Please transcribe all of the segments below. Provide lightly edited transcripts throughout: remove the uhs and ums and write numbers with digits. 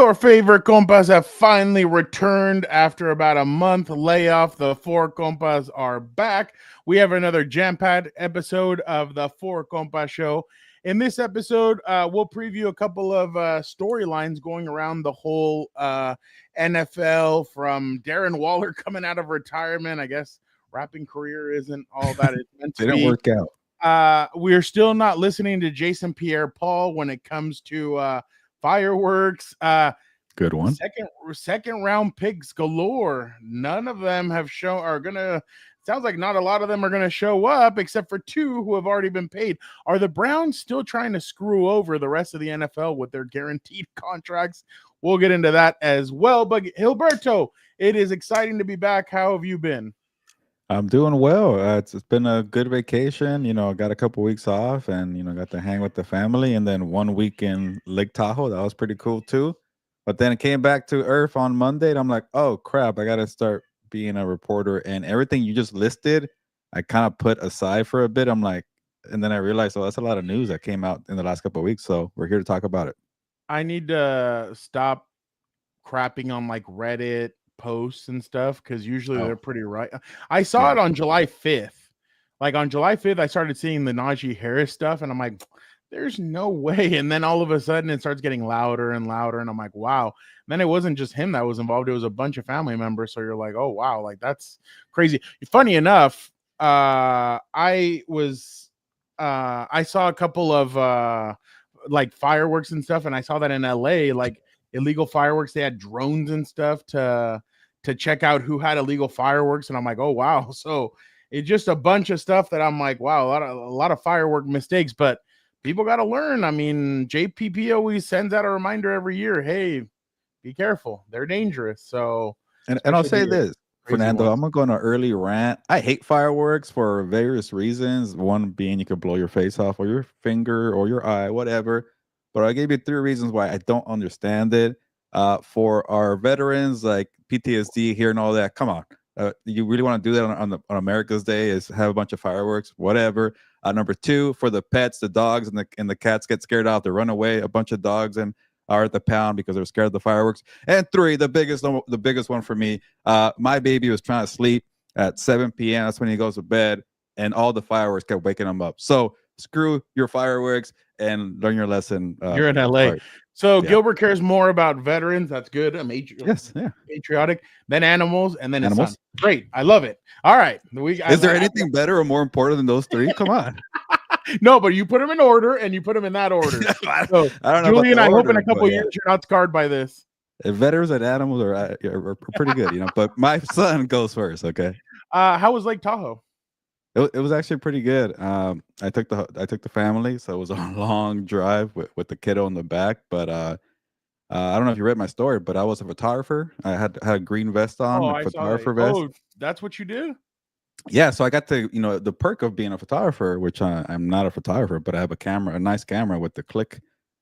Your favorite compas have finally returned after about a month layoff. The four compas are back. We have another jam-packed episode of the Four Compas Show. In this episode, we'll preview a couple of storylines going around the whole NFL, from Darren Waller coming out of retirement. I guess rapping career isn't all that it's meant to be. Didn't work out. We're still not listening to Jason Pierre-Paul when it comes to fireworks. Good one. Second round picks galore. None of them have sounds like not a lot of them are gonna show up, except for two who have already been paid. Are the Browns still trying to screw over the rest of the NFL with their guaranteed contracts? We'll get into that as well. But Gilberto, it is exciting to be back. How have you been? I'm doing well. It's been a good vacation. I got a couple weeks off and, got to hang with the family. And then 1 week in Lake Tahoe. That was pretty cool, too. But then it came back to Earth on Monday. And I'm like, oh, crap, I got to start being a reporter. And everything you just listed, I kind of put aside for a bit. I'm like, and then I realized, oh, that's a lot of news that came out in the last couple of weeks. So we're here to talk about it. I need to stop crapping on like Reddit posts and stuff, because usually they're pretty right. I saw it on July 5th. Like on July 5th, I started seeing the Najee Harris stuff, and I'm like, there's no way. And then all of a sudden it starts getting louder and louder, and I'm like, wow. And then it wasn't just him that was involved, it was a bunch of family members. So you're like, oh wow, like that's crazy. Funny enough, I saw a couple of like fireworks and stuff, and I saw that in LA, like illegal fireworks. They had drones and stuff to check out who had illegal fireworks, and I'm like, oh wow. So it's just a bunch of stuff that I'm like, wow, a lot of firework mistakes, but people got to learn. I mean, JPP always sends out a reminder every year, hey, be careful, they're dangerous. So and I'll say this, Fernando, I'm gonna go on an early rant. I hate fireworks for various reasons. One being you could blow your face off or your finger or your eye, whatever. But I gave you 3 reasons why I don't understand it. For our veterans, like PTSD here and all that, come on. You really want to do that on America's Day, is have a bunch of fireworks, whatever. Number 2, for the pets, the dogs and the cats get scared off, they run away. A bunch of dogs are at the pound because they're scared of the fireworks. And 3, the biggest one for me, my baby was trying to sleep at 7 p.m. That's when he goes to bed, and all the fireworks kept waking him up. So screw your fireworks and learn your lesson. You're in LA. So Gilbert cares more about veterans. That's good. Patriotic, then animals, and then animals. Great. I love it. All right. Is there anything better or more important than those 3? Come on. No, but you put them in order, and you put them in that order. So, I don't know. Julie and I hope in a couple years you're not scarred by this. Veterans and animals are pretty good, but my son goes first. Okay. How was Lake Tahoe? It was actually pretty good. I took the family, so it was a long drive with the kiddo in the back. But I don't know if you read my story, but I was a photographer. I had a green vest on, a photographer vest. Oh, that's what you do? Yeah, so I got to, the perk of being a photographer, which I'm not a photographer, but I have a nice camera with the click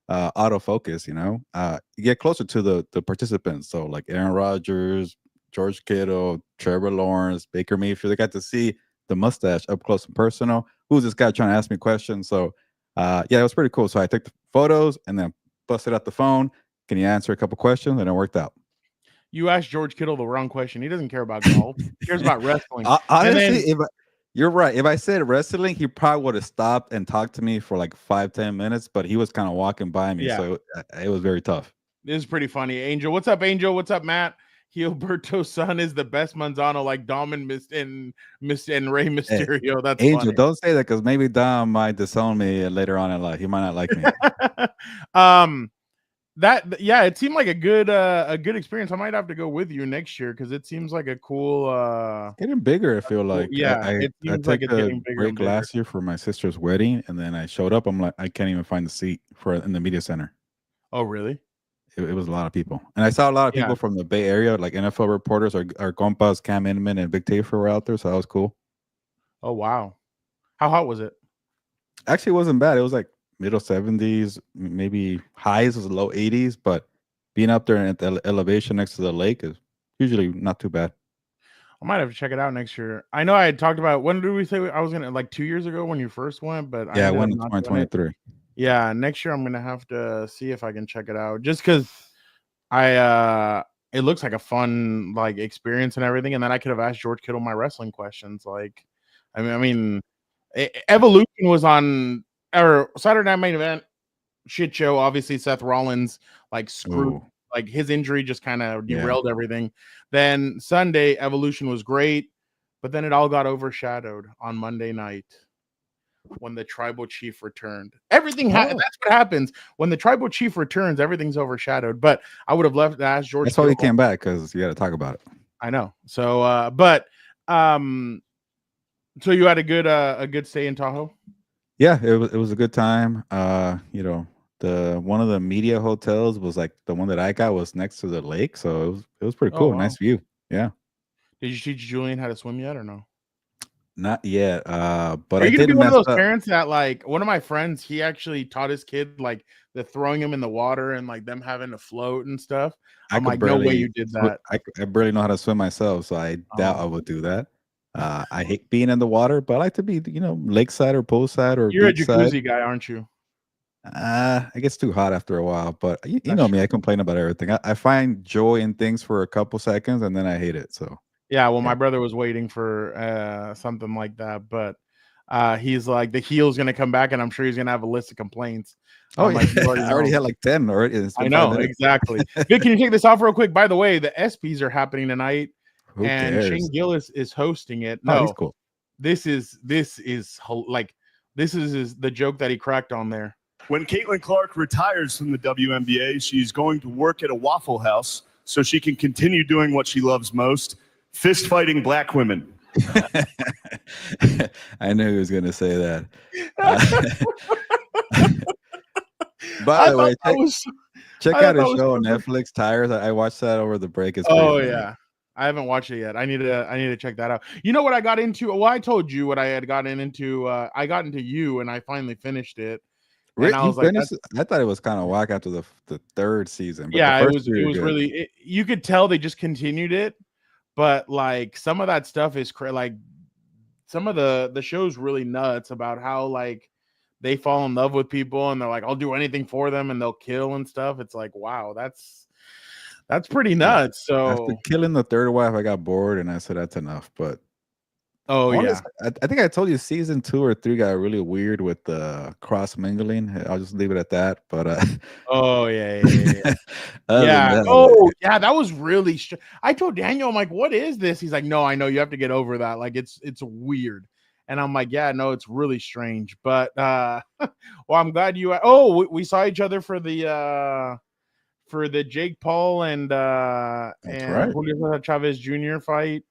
autofocus. You get closer to the participants. So like Aaron Rodgers, George Kittle, Trevor Lawrence, Baker Mayfield, they got to see the mustache up close and personal. Who's this guy trying to ask me questions? So it was pretty cool. So I took the photos and then busted out the phone. Can you answer a couple questions? And it worked out. You asked George Kittle the wrong question. He doesn't care about golf. He cares about wrestling. Honestly, you're right. If I said wrestling, he probably would have stopped and talked to me for like 5-10 minutes, but he was kind of walking by me. Yeah. So it was very tough. This is pretty funny. Angel, what's up, Angel? What's up, Matt? Gilberto's son is the best Manzano, like Dom and Rey Mysterio. Hey, that's Angel. Funny. Don't say that, because maybe Dom might disown me later on in life. He might not like me. It seemed like a good experience. I might have to go with you next year, because it seems like a cool. Getting bigger. I feel like it seems like it's getting bigger. Break last year for my sister's wedding, and then I showed up. I'm like, I can't even find the seat in the media center. Oh, really? It was a lot of people, and I saw a lot of people from the Bay Area, like NFL reporters. Our Compas, Cam Inman, and Big Tafer were out there, so that was cool. Oh wow, how hot was it? Actually, it wasn't bad. It was like middle 70s, maybe highs was low 80s, but being up there at the elevation next to the lake is usually not too bad. I might have to check it out next year. I know I had talked about, when did we say I was gonna, like 2 years ago when you first went, but I went in 2023. Yeah, next year I'm gonna have to see if I can check it out, just because It looks like a fun like experience and everything, and then I could have asked George Kittle my wrestling questions. Like, Evolution was on or Saturday Night Main Event shit show. Obviously, Seth Rollins like screwed. Ooh. Like his injury just kind of derailed everything. Then Sunday, Evolution was great, but then it all got overshadowed on Monday night when the tribal chief returned. Everything that's what happens when the tribal chief returns. Everything's overshadowed. But I would have left to ask George. That's why he came back, because you got to talk about it. I know. So, so you had a good stay in Tahoe. Yeah, it was a good time. You know, the one of the media hotels was like the one that I got was next to the lake, so it was pretty cool. Wow. Nice view. Yeah. Did you teach Julian how to swim yet or no? Not yet. But are you gonna be one of those parents that like one of my friends? He actually taught his kid like the throwing him in the water and like them having to float and stuff. I'm like, no way you did that. I barely know how to swim myself, so I doubt I would do that. I hate being in the water, but I like to be, you know, lakeside or poolside or you're a jacuzzi guy, aren't you? It gets too hot after a while, but you know me, I complain about everything. I find joy in things for a couple seconds and then I hate it. So yeah, well, my brother was waiting for something like that, but he's like the heel's gonna come back, and I'm sure he's gonna have a list of complaints. Oh, yeah. I already had like 10 already. I know exactly. Vic, can you take this off real quick? By the way, the ESPYs are happening tonight. And Shane Gillis is hosting it. No, he's cool. This is the joke that he cracked on there. When Caitlin Clark retires from the WNBA, she's going to work at a Waffle House so she can continue doing what she loves most: fist fighting black women. I knew he was going to say that. By the way, check out his show on Netflix, Tires. I watched that over the break. It's yeah. I haven't watched it yet. I need to check that out. You know what I got into? Well, I told you what I had gotten into. I got into You, and I finally finished it. And I was like, I thought it was kind of whack after the third season. But yeah, it was really. You could tell they just continued it, but like some of that stuff is like some of the show's really nuts about how like they fall in love with people and they're like, I'll do anything for them, and they'll kill and stuff. It's like, wow, that's pretty nuts. So after killing the third wife, I got bored and I said that's enough. But yeah, I think I told you season 2 or 3 got really weird with the cross mingling. I'll just leave it at that. But yeah. That was really I told Daniel, I'm like, what is this? He's like, no, I know, you have to get over that. Like it's weird. And I'm like, yeah, no, it's really strange. But well, I'm glad you we saw each other for the Jake Paul and Julio Chavez Jr. fight.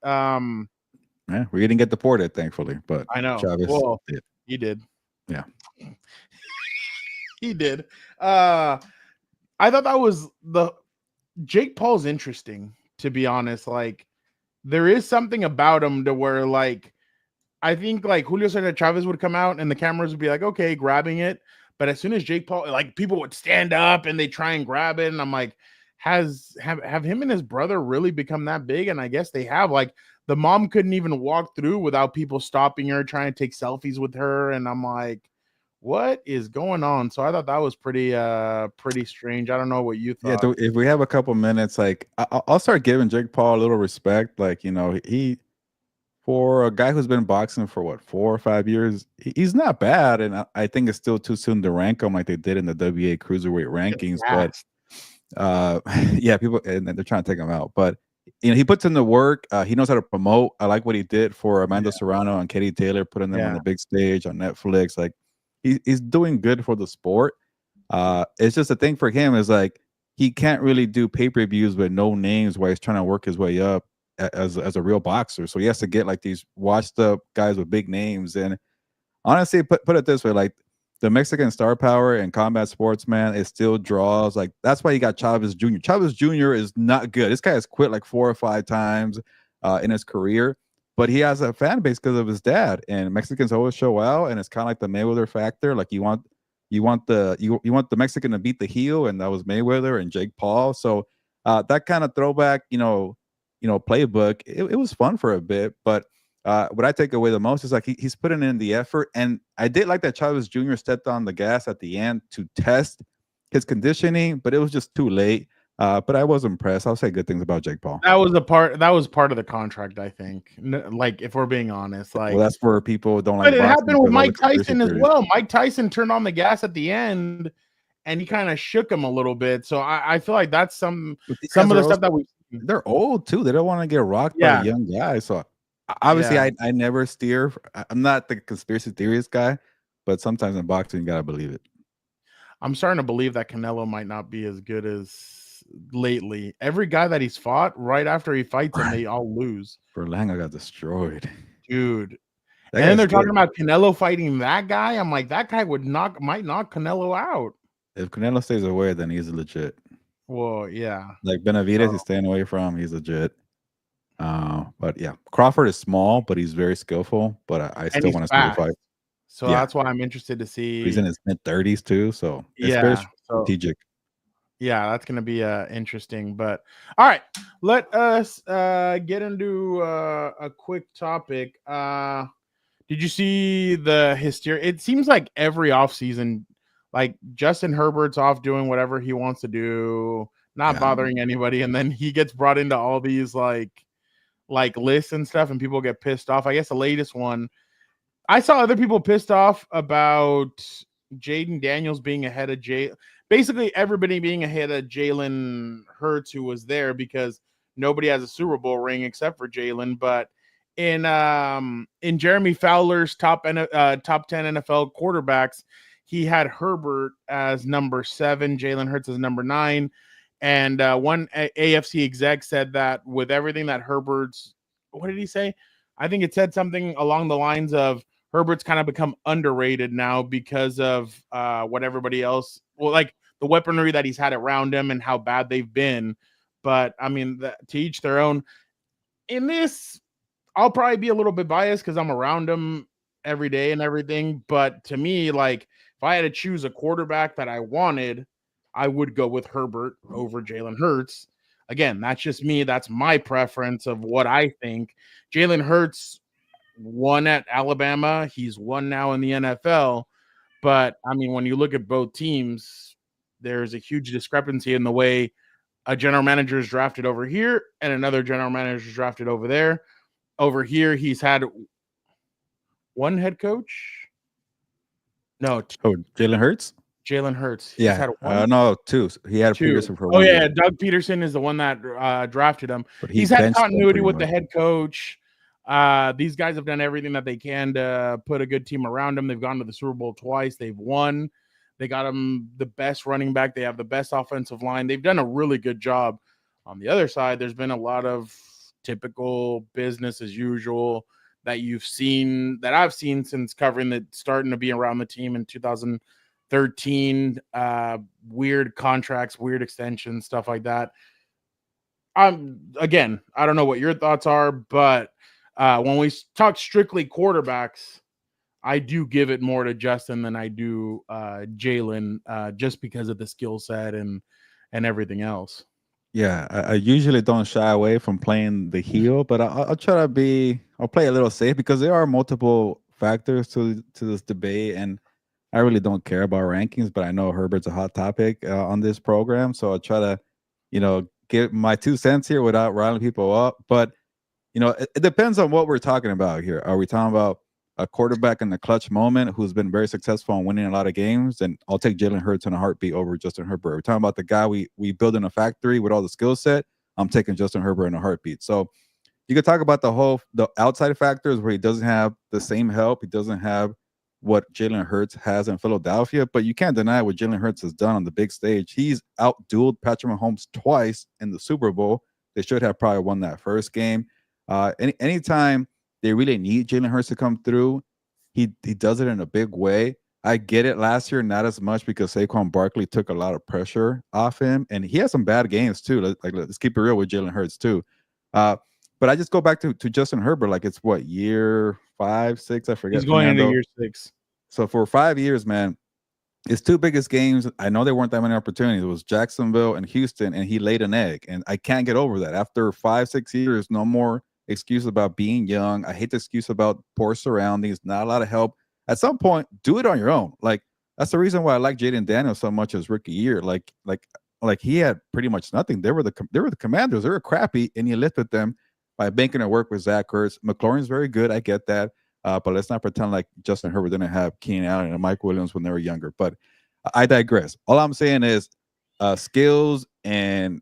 Yeah, we didn't get deported, thankfully, but I know. Chavez did. He did. Yeah. He did. I thought that was Jake Paul's interesting, to be honest. Like there is something about him to where like I think like Julio Chavez would come out and the cameras would be like, okay, grabbing it. But as soon as Jake Paul, like people would stand up and they try and grab it. And I'm like, have him and his brother really become that big? And I guess they have. Like the mom couldn't even walk through without people stopping her, trying to take selfies with her. And I'm like, what is going on? So I thought that was pretty strange. I don't know what you thought. Yeah, if we have a couple minutes, like I'll start giving Jake Paul a little respect. Like, you know, for a guy who's been boxing for what 4 or 5 years, he's not bad. And I think it's still too soon to rank him like they did in the WA cruiserweight rankings. But yeah, people and they're trying to take him out. But you know, he puts in the work. He knows how to promote. I like what he did for Amanda Serrano and Katie Taylor, putting them on the big stage on Netflix. Like he's doing good for the sport. It's just the thing for him is like he can't really do pay-per-views with no names while he's trying to work his way up as a real boxer. So he has to get like these washed up guys with big names. And honestly, put it this way, like the Mexican star power in combat sports, man, it still draws. Like that's why you got Chavez Jr. Chavez Jr. is not good. This guy has quit like 4 or 5 times in his career, but he has a fan base because of his dad. And Mexicans always show out, and it's kind of like the Mayweather factor. Like you want the Mexican to beat the heel, and that was Mayweather and Jake Paul. So that kind of throwback, playbook. It was fun for a bit, but what I take away the most is like he's putting in the effort. And I did like that Chavez Jr. stepped on the gas at the end to test his conditioning, but it was just too late. But I was impressed. I'll say good things about Jake Paul. That was part of the contract, I think. Like, if we're being honest, like, well, that's where people don't like. But it happened with Mike conspiracy Tyson as theories. well. Mike Tyson turned on the gas at the end, and he kind of shook him a little bit. So I feel like that's some of the stuff that they're old too. They don't want to get rocked by a young guy. So obviously, I never steer. I'm not the conspiracy theorist guy, but sometimes in boxing, you gotta believe it. I'm starting to believe that Canelo might not be as good as lately. Every guy that he's fought, right after he fights him, they all lose. Berlanga got destroyed, dude. And then they're talking about Canelo fighting that guy. I'm like, that guy might knock Canelo out. If Canelo stays away, then he's legit. Well, yeah. Like Benavidez, he's staying away from. He's legit. But yeah, Crawford is small, but he's very skillful. But I still want to see the fight. So that's why I'm interested to see. He's in his mid-30s too, so it's very strategic. Yeah, that's going to be interesting. But all right, let us get into a quick topic. Did you see the hysteria? It seems like every offseason, like Justin Herbert's off doing whatever he wants to do, not bothering anybody, and then he gets brought into all these like lists and stuff, and people get pissed off. I guess the latest one, I saw other people pissed off about Jaden Daniels being ahead of basically everybody being ahead of Jalen Hurts, who was there because nobody has a Super Bowl ring except for Jalen. But in Jeremy Fowler's top 10 NFL quarterbacks, he had Herbert as number 7, Jalen Hurts as number 9. And one AFC exec said that with everything that Herbert's, what did he say? I think it said something along the lines of Herbert's kind of become underrated now because of what everybody else, well, like the weaponry that he's had around him and how bad they've been. But I mean, to each their own. In this, I'll probably be a little bit biased because I'm around him every day and everything. But to me, like, if I had to choose a quarterback that I wanted, I would go with Herbert over Jalen Hurts. Again, that's just me. That's my preference of what I think. Jalen Hurts won at Alabama. He's won now in the NFL. But, I mean, when you look at both teams, there's a huge discrepancy in the way a general manager is drafted over here and another general manager is drafted over there. Over here, he's had one head coach. No. Jalen Hurts? Jalen Hurts. He's had no, 2. He had Peterson for 1 Oh, year. yeah. Doug Peterson is the one that drafted him. But he's had continuity with the head coach. These guys have done everything that they can to put a good team around them. They've gone to the Super Bowl twice. They've won. They got them the best running back. They have the best offensive line. They've done a really good job. On the other side, there's been a lot of typical business as usual that I've seen since covering starting to be around the team in 2013. Weird contracts, weird extensions, stuff like that. Again, I don't know what your thoughts are, but when we talk strictly quarterbacks, I do give it more to Justin than I do Jalen, just because of the skill set and everything else. Yeah, I usually don't shy away from playing the heel, but I'll try to I'll play a little safe because there are multiple factors to this debate, and I really don't care about rankings, but I know Herbert's a hot topic on this program, so I'll try to, give my 2 cents here without riling people up. But, it depends on what we're talking about here. Are we talking about a quarterback in the clutch moment who's been very successful in winning a lot of games? And I'll take Jalen Hurts in a heartbeat over Justin Herbert. We're talking about the guy we build in a factory with all the skill set. I'm taking Justin Herbert in a heartbeat. So you could talk about the outside factors where he doesn't have the same help. He doesn't have what Jalen Hurts has in Philadelphia, but you can't deny what Jalen Hurts has done on the big stage. He's outdueled Patrick Mahomes twice in the Super Bowl. They should have probably won that first game. Anytime they really need Jalen Hurts to come through, he does it in a big way. I get it. Last year, not as much because Saquon Barkley took a lot of pressure off him, and he had some bad games too. Let's keep it real with Jalen Hurts too. But I just go back to Justin Herbert. Like, it's what, year 5, 6? I forget. He's going into year 6. So for 5 years, man, his 2 biggest games, I know there weren't that many opportunities. It was Jacksonville and Houston, and he laid an egg. And I can't get over that. After 5, 6 years, no more excuse about being young. I hate the excuse about poor surroundings, not a lot of help. At some point, do it on your own. Like, that's the reason why I like Jaden Daniels so much his rookie year. Like like he had pretty much nothing. They were the Commanders. They were crappy, and he lifted them by making it work with Zach Ertz. McLaurin's very good. I get that. But let's not pretend like Justin Herbert didn't have Keenan Allen and Mike Williams when they were younger. But I digress. All I'm saying is skills and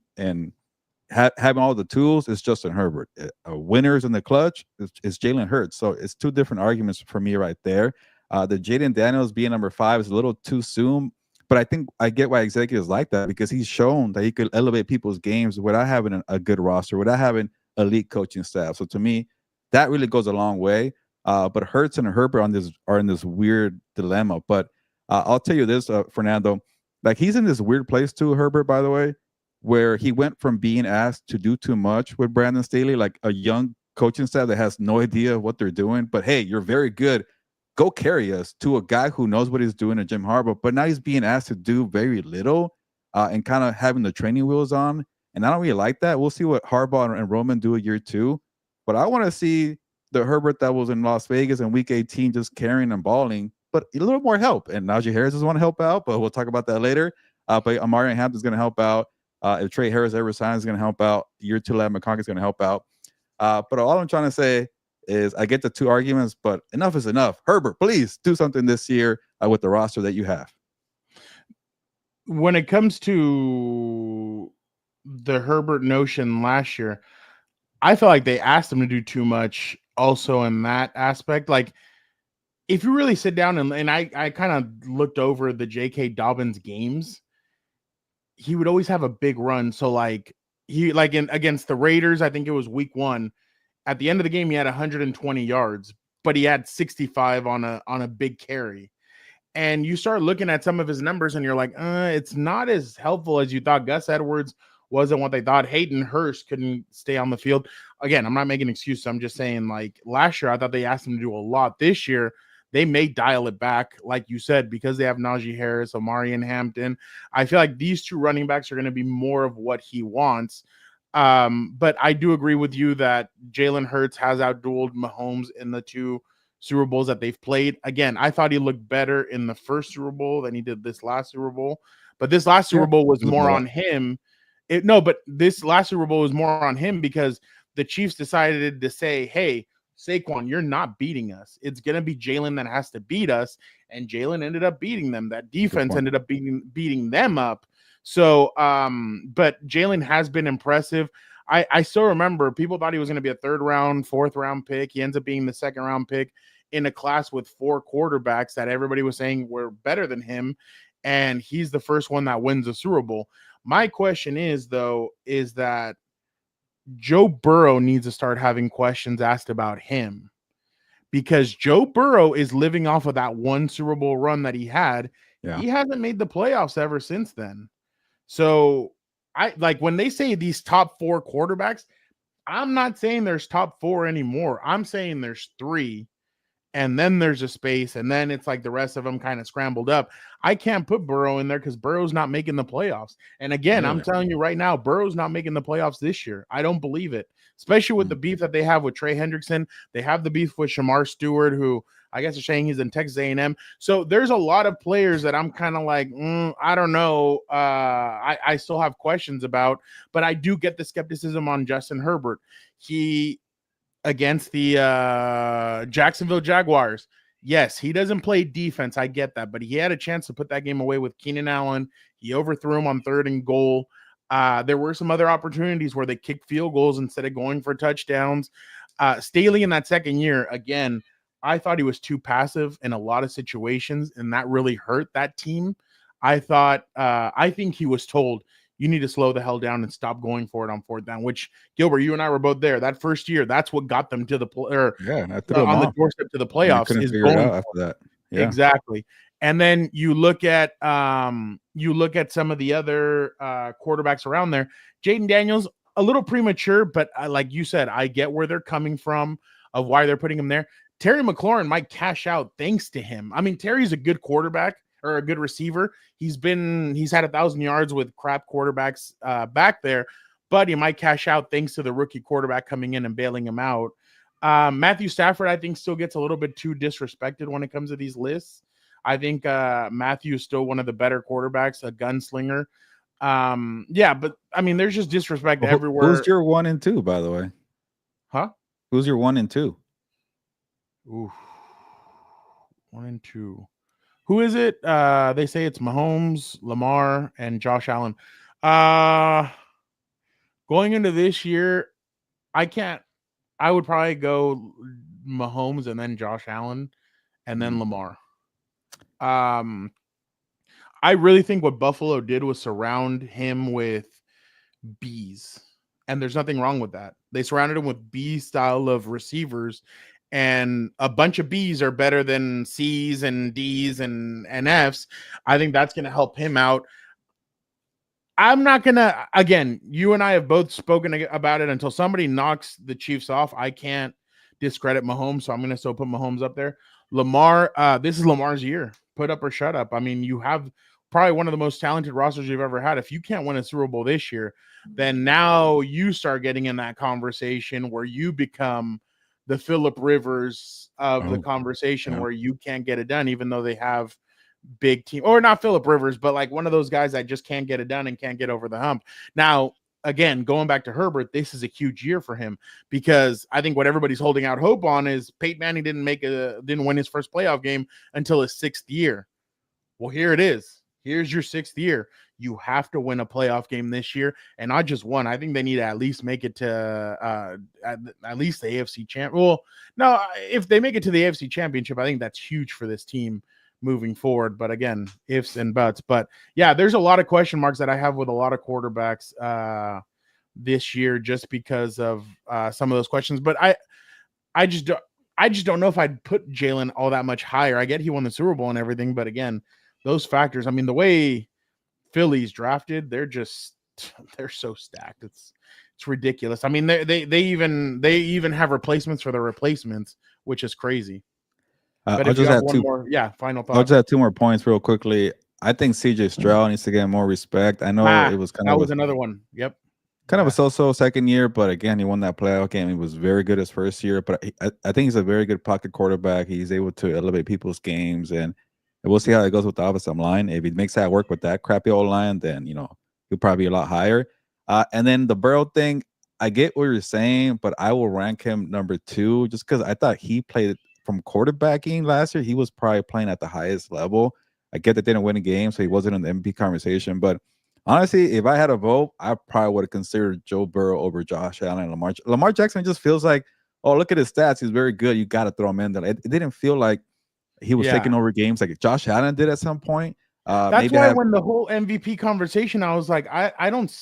having all the tools is Justin Herbert. Winners in the clutch is Jalen Hurts. So it's two different arguments for me right there. The Jaden Daniels being number 5 is a little too soon, but I think I get why executives like that, because he's shown that he could elevate people's games without having a good roster, without having elite coaching staff. So to me, that really goes a long way. But Hurts and Herbert are in this weird dilemma. But I'll tell you this, Fernando, like he's in this weird place too, Herbert, by the way, where he went from being asked to do too much with Brandon Staley, like a young coaching staff that has no idea what they're doing. But hey, you're very good. Go carry us, to a guy who knows what he's doing at Jim Harbaugh. But now he's being asked to do very little and kind of having the training wheels on. And I don't really like that. We'll see what Harbaugh and Roman do a year 2. But I want to see the Herbert that was in Las Vegas in week 18 just carrying and balling, but a little more help. And Najee Harris doesn't want to help out, but we'll talk about that later. But Amari Hampton's going to help out. If Tre Harris ever signs, is going to help out. Year 2 lab McConkey is going to help out. But all I'm trying to say is I get the two arguments, but enough is enough. Herbert, please do something this year with the roster that you have. When it comes to the Herbert notion last year, I feel like they asked him to do too much also in that aspect. Like, if you really sit down and I kind of looked over the J.K. Dobbins games, he would always have a big run. So like against the Raiders, I think it was week 1. At the end of the game, he had 120 yards, but he had 65 on a big carry. And you start looking at some of his numbers and you're like, it's not as helpful as you thought. Gus Edwards wasn't what they thought. Hayden Hurst couldn't stay on the field. Again, I'm not making excuses. I'm just saying, like, last year, I thought they asked him to do a lot. This year, they may dial it back, like you said, because they have Najee Harris, Amari, and Hampton. I feel like these 2 running backs are going to be more of what he wants. But I do agree with you that Jalen Hurts has outdueled Mahomes in the 2 Super Bowls that they've played. Again, I thought he looked better in the first Super Bowl than he did this last Super Bowl. But this last Super Bowl was more on him. But this last Super Bowl was more on him because the Chiefs decided to say, hey, Saquon, you're not beating us. It's going to be Jalen that has to beat us. And Jalen ended up beating them. That defense ended up beating them up. So, but Jalen has been impressive. I still remember people thought he was going to be a 3rd round, 4th round pick. He ends up being the 2nd round pick in a class with 4 quarterbacks that everybody was saying were better than him. And he's the first one that wins the Super Bowl. My question is, though, is that Joe Burrow needs to start having questions asked about him, because Joe Burrow is living off of that 1 Super Bowl run that he had. Yeah. He hasn't made the playoffs ever since then. So I like when they say these top 4 quarterbacks, I'm not saying there's top 4 anymore. I'm saying there's 3. And then there's a space, and then it's like the rest of them kind of scrambled up. I can't put Burrow in there because Burrow's not making the playoffs. And again, I'm telling you right now, Burrow's not making the playoffs this year. I don't believe it, especially with the beef that they have with Trey Hendrickson. They have the beef with Shamar Stewart, who I guess are saying he's in Texas A&M. So there's a lot of players that I'm kind of like, I don't know. I still have questions about, but I do get the skepticism on Justin Herbert. He against the Jacksonville Jaguars. Yes, he doesn't play defense. I get that, but he had a chance to put that game away with Keenan Allen. He overthrew him on 3rd and goal. There were some other opportunities where they kicked field goals instead of going for touchdowns. Staley in that 2nd year, again, I thought he was too passive in a lot of situations, and that really hurt that team. I think he was told, you need to slow the hell down and stop going for it on 4th down, which, Gilbert, you and I were both there. That first year, that's what got them to the on the doorstep to the playoffs. Is going after that. Yeah. Exactly. And then you look at some of the other quarterbacks around there. Jaden Daniels, a little premature, but like you said, I get where they're coming from of why they're putting him there. Terry McLaurin might cash out thanks to him. I mean, Terry's a good quarterback or a good receiver. He's had 1,000 yards with crap quarterbacks back there, but he might cash out thanks to the rookie quarterback coming in and bailing him out. Matthew Stafford, I think, still gets a little bit too disrespected when it comes to these lists. I think Matthew is still one of the better quarterbacks, a gunslinger. Yeah, but I mean, there's just disrespect everywhere. Who's your 1 and 2, by the way? Huh? Who's your 1 and 2? Ooh, 1 and 2. Who is it? They say it's Mahomes, Lamar, and Josh Allen. Going into this year, I would probably go Mahomes and then Josh Allen and then Lamar. I really think what Buffalo did was surround him with Bs, and there's nothing wrong with that. They surrounded him with B style of receivers, and a bunch of Bs are better than Cs and Ds and Fs. I think that's going to help him out. I'm not going to, again, you and I have both spoken about it until somebody knocks the Chiefs off. I can't discredit Mahomes, so I'm going to still put Mahomes up there. Lamar, this is Lamar's year. Put up or shut up. I mean, you have probably one of the most talented rosters you've ever had. If you can't win a Super Bowl this year, then now you start getting in that conversation where you become the Phillip Rivers of the conversation, where you can't get it done, even though they have big team, or not Phillip Rivers, but like one of those guys that just can't get it done and can't get over the hump. Now, again, going back to Herbert, this is a huge year for him, because I think what everybody's holding out hope on is Peyton Manning didn't win his first playoff game until his 6th year. Well, here it is. Here's your 6th year. You have to win a playoff game this year, and not just one. I think they need to at least make it to at least the AFC champ. Well, no, if they make it to the AFC championship, I think that's huge for this team moving forward. But again, ifs and buts. But yeah, there's a lot of question marks that I have with a lot of quarterbacks this year, just because of some of those questions. But I just don't know if I'd put Jalen all that much higher. I get he won the Super Bowl and everything, but again, those factors. I mean, the way Philly's drafted, they're so stacked. It's ridiculous. I mean, they even have replacements for the replacements, which is crazy. But I'll just add final thought. I'll just add 2 more points real quickly. I think CJ Stroud needs to get more respect. I know it was that was another one. Yep. Kind of a so-so second year, but again, he won that playoff game. He was very good his first year, but I think he's a very good pocket quarterback. He's able to elevate people's games, and we'll see how it goes with the offensive line. If he makes that work with that crappy old line, then he'll probably be a lot higher. And then the Burrow thing, I get what you're saying, but I will rank him number 2 just because I thought he played from quarterbacking last year. He was probably playing at the highest level. I get that they didn't win a game, so he wasn't in the MVP conversation. But honestly, if I had a vote, I probably would have considered Joe Burrow over Josh Allen and Lamar. Lamar Jackson just feels like, oh, look at his stats. He's very good. You got to throw him in there. It didn't feel like he was taking over games like Josh Allen did at some point. That's why when the whole MVP conversation, I was like, I don't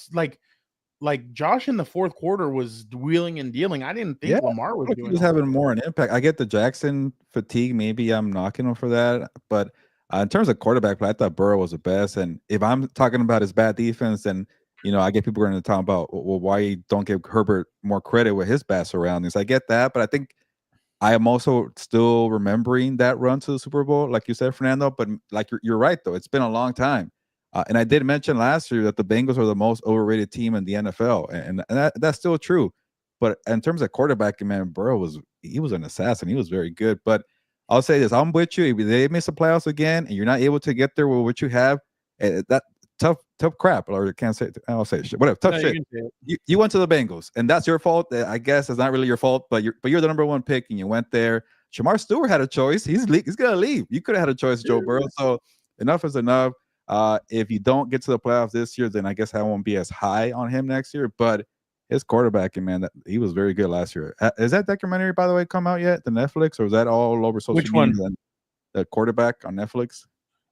like Josh in the 4th quarter was wheeling and dealing. I didn't think Lamar was doing. He was having more an impact. I get the Jackson fatigue. Maybe I'm knocking him for that, but in terms of quarterback play, I thought Burrow was the best. And if I'm talking about his bad defense, then I get people going to talk about, well, why you don't give Herbert more credit with his bad surroundings. I get that, but I think I am also still remembering that run to the Super Bowl, like you said, Fernando. But like you're right, though. It's been a long time. And I did mention last year that the Bengals are the most overrated team in the NFL, and that's still true. But in terms of quarterbacking, man, Burrow was an assassin. He was very good. But I'll say this: I'm with you. If they miss the playoffs again, and you're not able to get there with what you have, that tough crap. Or can't say I'll say shit. Whatever, tough shit. You went to the Bengals, and that's your fault. I guess it's not really your fault, but you're the number 1 pick, and you went there. Shamar Stewart had a choice. He's gonna leave. You could have had a choice, Joe Burrow. So enough is enough. If you don't get to the playoffs this year, then I guess I won't be as high on him next year. But his quarterbacking, man, he was very good last year. Is that documentary, by the way, come out yet? The Netflix, or is that all over social media? One? The quarterback on Netflix.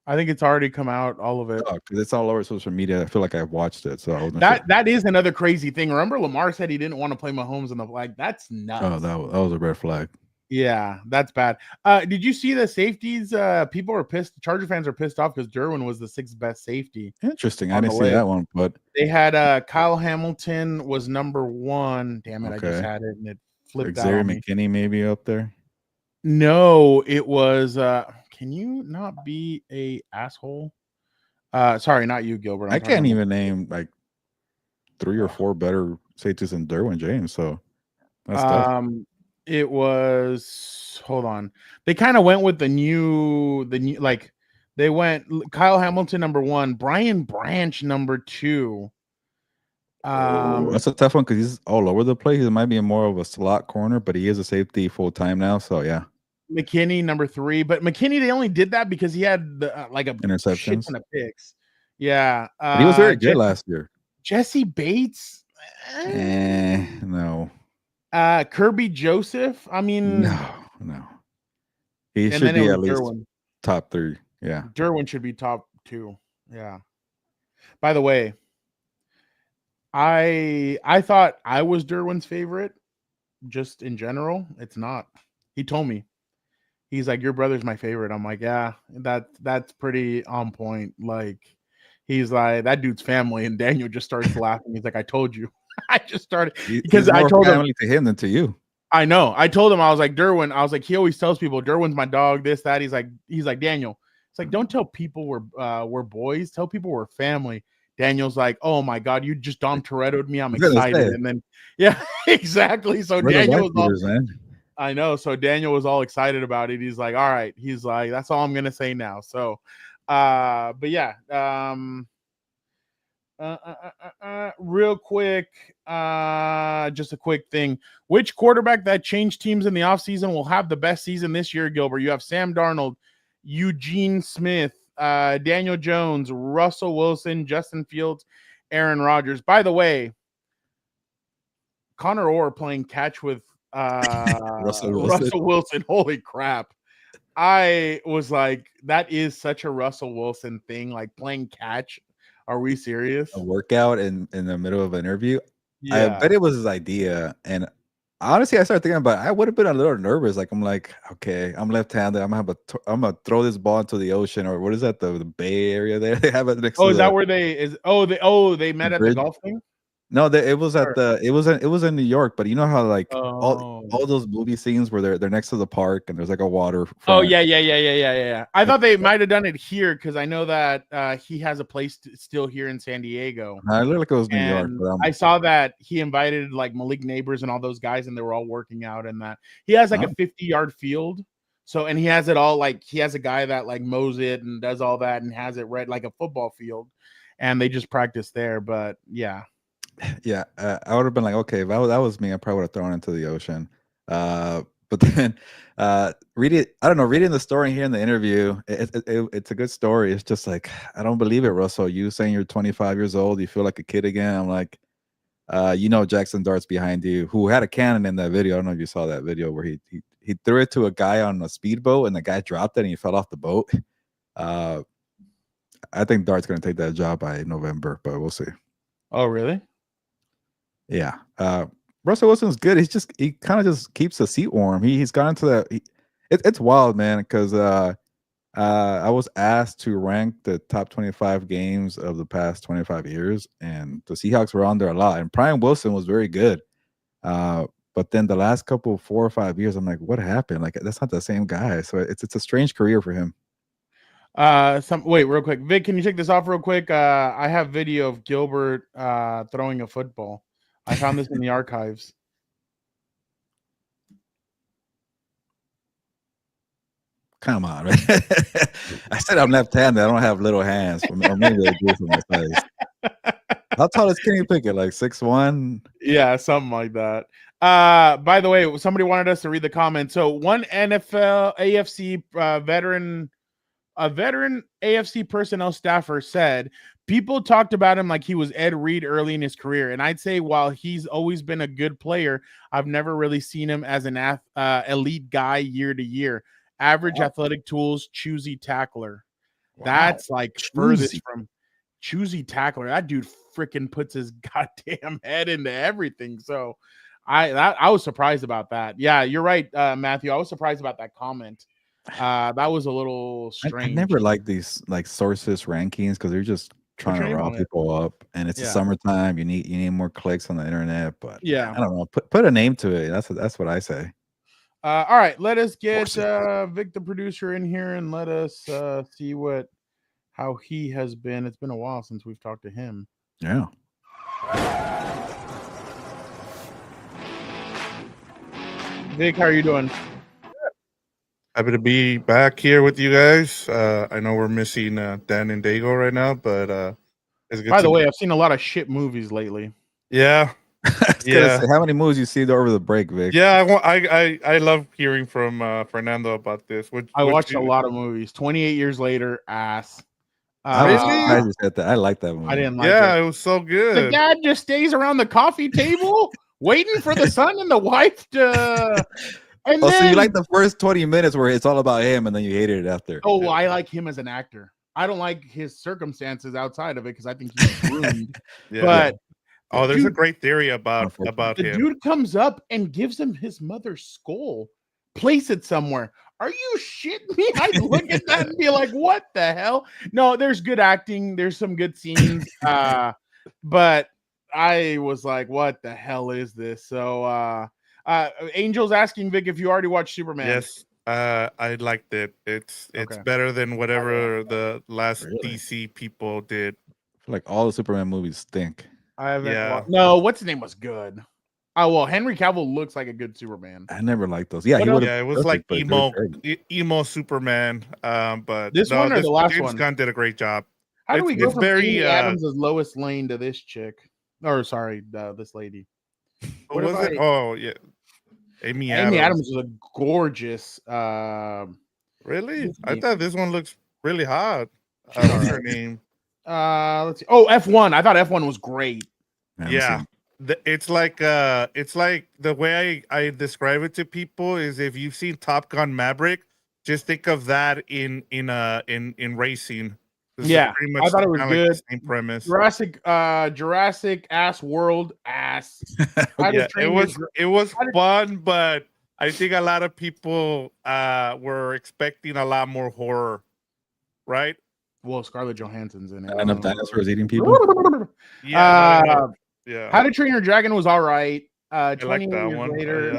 I think it's already come out, all of it. Oh, because it's all over social media. I feel like I've watched it. So that is another crazy thing. Remember, Lamar said he didn't want to play Mahomes in the flag. That's nuts. Oh, that was a red flag. Yeah, that's bad. Did you see the safeties? People are pissed. Charger fans are pissed off because Derwin was the 6th best safety. Interesting. I didn't see that one, but they had Kyle Hamilton was number 1. Damn it, okay. I just had it and it flipped out. Xavier McKinney maybe up there. No, it was. Can you not be a asshole? Sorry, not you, Gilbert. I can't even name like 3 or 4 better safeties than Derwin James. So that's tough. It was, hold on. They kind of went with the new like They went Kyle Hamilton number 1, Brian Branch number 2. That's a tough one because he's all over the place. He might be more of a slot corner, but he is a safety full time now. So yeah. McKinney number 3, but McKinney, they only did that because he had like a interceptions shit ton of picks. Yeah, but he was very good last year. Jesse Bates, no. Kirby Joseph. I mean, no. He should be at least top 3. Yeah, Derwin should be top 2. Yeah. By the way, I thought I was Derwin's favorite, just in general. It's not. He told me. He's like, your brother's my favorite. I'm like, yeah, that's pretty on point. Like, he's like, that dude's family. And Daniel just starts laughing. He's like, I told you. I just started because I told him to him than to you. I know. I told him, I was like, Derwin. I was like, he always tells people Derwin's my dog. This, that. He's like, Daniel. It's like, don't tell people we're boys. Tell people we're family. Daniel's like, oh my God, you just Dom Toretto'd me. I'm excited. And then, yeah, exactly. So Daniel was all. I know. So Daniel was all excited about it. He's like, all right. He's like, that's all I'm going to say now. So, but yeah, real quick, just a quick thing. Which quarterback that changed teams in the offseason will have the best season this year, Gilbert? You have Sam Darnold, Eugene Smith, Daniel Jones, Russell Wilson, Justin Fields, Aaron Rodgers. By the way, Connor Orr playing catch with Russell Wilson. Holy crap. I was like, that is such a Russell Wilson thing, like playing catch. Are we serious? A workout in the middle of an interview? Yeah. I bet it was his idea. And honestly, I started thinking about it. I would have been a little nervous. Like, I'm like, okay, I'm left-handed. I'm gonna throw this ball into the ocean, or what is that? The Bay Area there. They have it next. Oh, is that where they is? Oh, they met at the golf thing. No, it was at it was in New York, but you know how like all those movie scenes where they're next to the park and there's like a water. Oh yeah. I thought they might have done it here because I know that he has a place still here in San Diego. I looked like it was New York. But I saw that he invited like Malik Neighbors and all those guys, and they were all working out. And that he has like a 50-yard field. So, and he has it all like he has a guy that like mows it and does all that and has it right like a football field, and they just practice there. But yeah. Yeah, I would have been like, okay, if that was me, I probably would have thrown it into the ocean. But then reading the story here in the interview, it's a good story. It's just like, I don't believe it, Russell. You saying you're 25 years old, you feel like a kid again. I'm like, Jackson Dart's behind you, who had a cannon in that video. I don't know if you saw that video where he threw it to a guy on a speedboat and the guy dropped it and he fell off the boat. I think Dart's going to take that job by November, but we'll see. Oh, really? Yeah. Russell Wilson's good. He kind of just keeps the seat warm. He's gone into that. It's wild, man, because I was asked to rank the top 25 games of the past 25 years, and the Seahawks were on there a lot. And Brian Wilson was very good. But then the last 4 or 5 years, I'm like, what happened? Like, that's not the same guy. So it's a strange career for him. Wait, real quick. Vic, can you take this off real quick? I have video of Gilbert throwing a football. I found this in the archives. Come on, man. I said I'm left-handed. I don't have little hands. Or maybe I do for my size. How tall is Kenny Pickett? Like 6'1"? Yeah, something like that. By the way, somebody wanted us to read the comments. So one NFL AFC veteran AFC personnel staffer said, people talked about him like he was Ed Reed early in his career. And I'd say while he's always been a good player, I've never really seen him as an elite guy year to year. Average athletic tools, choosy tackler. Wow. That's like furthest from choosy tackler. That dude freaking puts his goddamn head into everything. So I was surprised about that. Yeah, you're right, Matthew. I was surprised about that comment. That was a little strange. I never like these like sources rankings because they're just trying to rile people up, and it's the summertime. You need more clicks on the internet, but yeah, I don't know. Put a name to it. That's what I say. All right, let us get Vic, the producer, in here, and let us see how he has been. It's been a while since we've talked to him. Yeah. Vic, how are you doing? Happy to be back here with you guys. I know we're missing Dan and Dago right now, but it's good. By the way, I've seen a lot of shit movies lately. Yeah. I was gonna say, how many movies you see over the break, Vic? Yeah, I love hearing from Fernando about this. I watched a lot of movies. 28 Years Later, ass. I was surprised you said that. I like that movie. I didn't like it. Yeah, it was so good. The dad just stays around the coffee table waiting for the son and the wife to. And so then, you like the first 20 minutes where it's all about him, and then you hated it after. Oh, I like him as an actor. I don't like his circumstances outside of it because I think he's ruined. But there's a great theory about the him. The dude comes up and gives him his mother's skull, place it somewhere. Are you shitting me? I look at that and be like, what the hell? No, there's good acting. There's some good scenes. But I was like, what the hell is this? So Angel's asking Vic if you already watched Superman. Yes, I liked it. It's better than whatever the last DC people did. I feel like all the Superman movies stink. I haven't. No, what's his name was good. Oh well, Henry Cavill looks like a good Superman. I never liked those. Yeah, it was like emo Superman. But this one or the last James one? Gunn did a great job. How do we go from Amy Adams as Lois Lane to this chick? Or sorry, this lady. What was it? Oh yeah, Amy Adams was a gorgeous. Really? I thought this one looks really hot. What's her name? Let's see. Oh, F1. I thought F1 was great. Yeah. It's like the way I describe it to people is if you've seen Top Gun Maverick, just think of that in racing. Yeah, pretty much I thought it was good. Like the same premise. Jurassic ass world ass. It was fun, but I think a lot of people were expecting a lot more horror, right? Well, Scarlett Johansson's in it. And enough dinosaurs eating people. Yeah. How to Train Your Dragon was all right. 20 like that years one. later,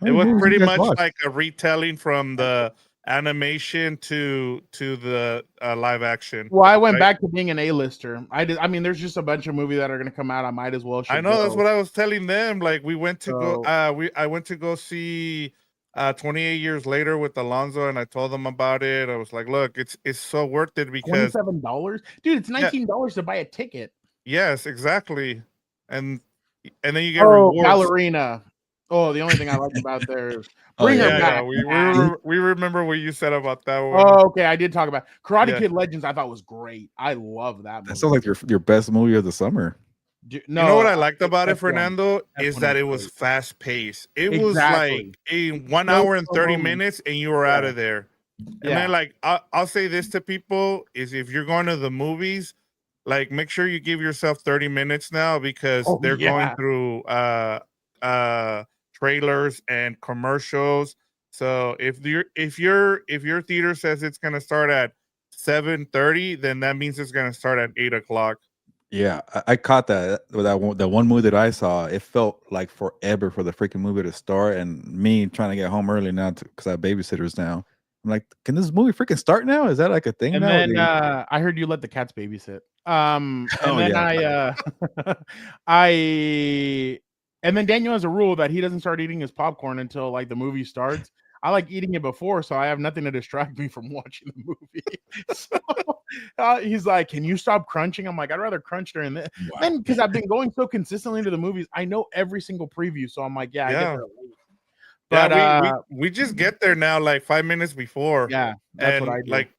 it was pretty much like a retelling from the animation to the live action. Well, I went back to being an A-lister. I mean, there's just a bunch of movies that are going to come out. I might as well. I know that's what I was telling them. Like we went to go. I went to go see 28 Years Later with Alonzo, and I told them about it. I was like, look, it's so worth it because $27, dude. It's $19 to buy a ticket. Yes, exactly. And then you get rewards. Ballerina. Oh, the only thing I like about there is bring her back. We remember what you said about that one. Oh, okay. I did talk about Karate Kid Legends. I thought was great. I love that movie. That sounds like your best movie of the summer. You know what I liked about it, Fernando, is that it was fast paced. It was like a 1 hour and 30 minutes, and you were out of there. And then, like, I'll say this to people: is if you're going to the movies, like, make sure you give yourself 30 minutes now because they're going through trailers and commercials. So if your theater says it's gonna start at 7:30, then that means it's gonna start at 8 o'clock. Yeah, I caught that one movie that I saw. It felt like forever for the freaking movie to start, and me trying to get home early now because I have babysitters now. I'm like, can this movie freaking start now? Is that like a thing? And now? then I heard you let the cats babysit. And then Daniel has a rule that he doesn't start eating his popcorn until like the movie starts. I like eating it before, so I have nothing to distract me from watching the movie. So he's like, "Can you stop crunching?" I'm like, "I'd rather crunch during this." Wow. Then because I've been going so consistently to the movies, I know every single preview. So I'm like, "Yeah, I get there late." But we just get there now, like 5 minutes before. Yeah, that's what I do. Like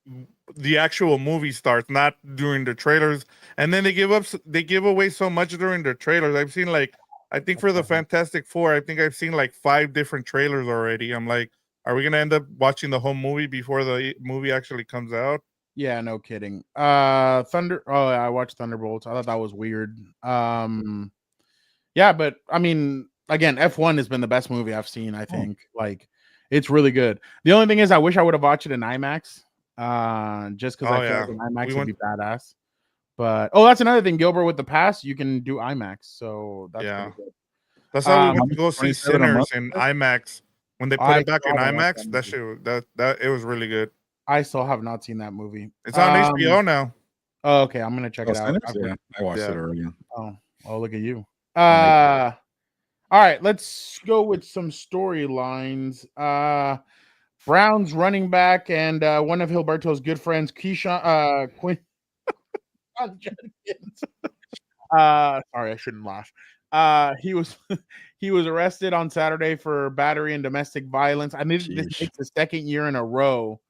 the actual movie starts, not during the trailers. And then they give away so much during the trailers. I've seen like, I think for the Fantastic Four, I think I've seen like 5 different trailers already. I'm like, are we gonna end up watching the whole movie before the movie actually comes out? Yeah, no kidding. Thunder. Oh, I watched Thunderbolts. I thought that was weird. Yeah, but I mean, again, F1 has been the best movie I've seen. I think like it's really good. The only thing is, I wish I would have watched it in IMAX. Just because I feel like an IMAX would be badass. But that's another thing, Gilbert. With the pass, you can do IMAX, so that's pretty good. That's how we went to go see Sinners in IMAX. When they put it back in IMAX, that it was really good. I still have not seen that movie. It's on HBO now. Oh, okay. I'm gonna check it out. Yeah, I watched it earlier. Oh, look at you. All right, let's go with some storylines. Browns running back and one of Hilberto's good friends, Quinn Jenkins. Sorry, I shouldn't laugh. He was he was arrested on Saturday for battery and domestic violence. I mean, this makes the second year in a row.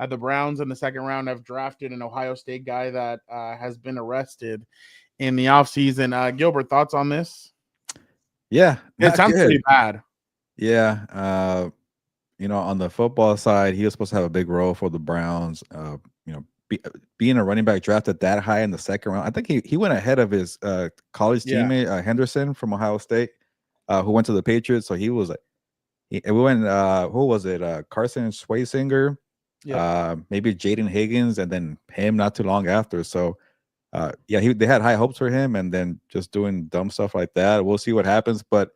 The Browns in the second round have drafted an Ohio State guy that has been arrested in the offseason. Gilbert, thoughts on this? Yeah, it sounds pretty bad. Yeah, on the football side, he was supposed to have a big role for the Browns. Being a running back drafted that high in the second round, I think he went ahead of his college teammate Henderson from Ohio State, who went to the Patriots. So he was we went. Who was it? Carson Schwarzenegger, maybe Jaden Higgins, and then him not too long after. So they had high hopes for him, and then just doing dumb stuff like that. We'll see what happens, but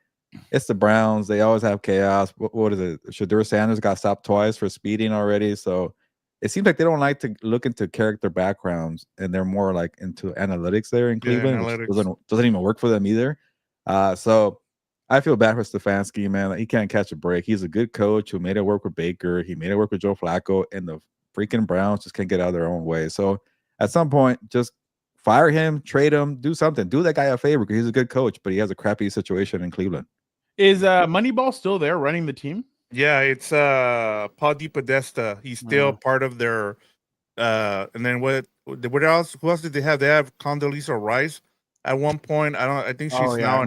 it's the Browns. They always have chaos. What is it? Shadur Sanders got stopped twice for speeding already. So it seems like they don't like to look into character backgrounds, and they're more like into analytics there in Cleveland, which doesn't even work for them either. So I feel bad for Stefanski, man. He can't catch a break. He's a good coach who made it work with Baker. He made it work with Joe Flacco, and the freaking Browns just can't get out of their own way. So at some point, just fire him, trade him, do something. Do that guy a favor because he's a good coach, but he has a crappy situation in Cleveland. Is Moneyball still there running the team? Yeah, it's Paul DePodesta. He's still part of their and then what else? Who else did they have? They have Condoleezza Rice at one point. I think she's now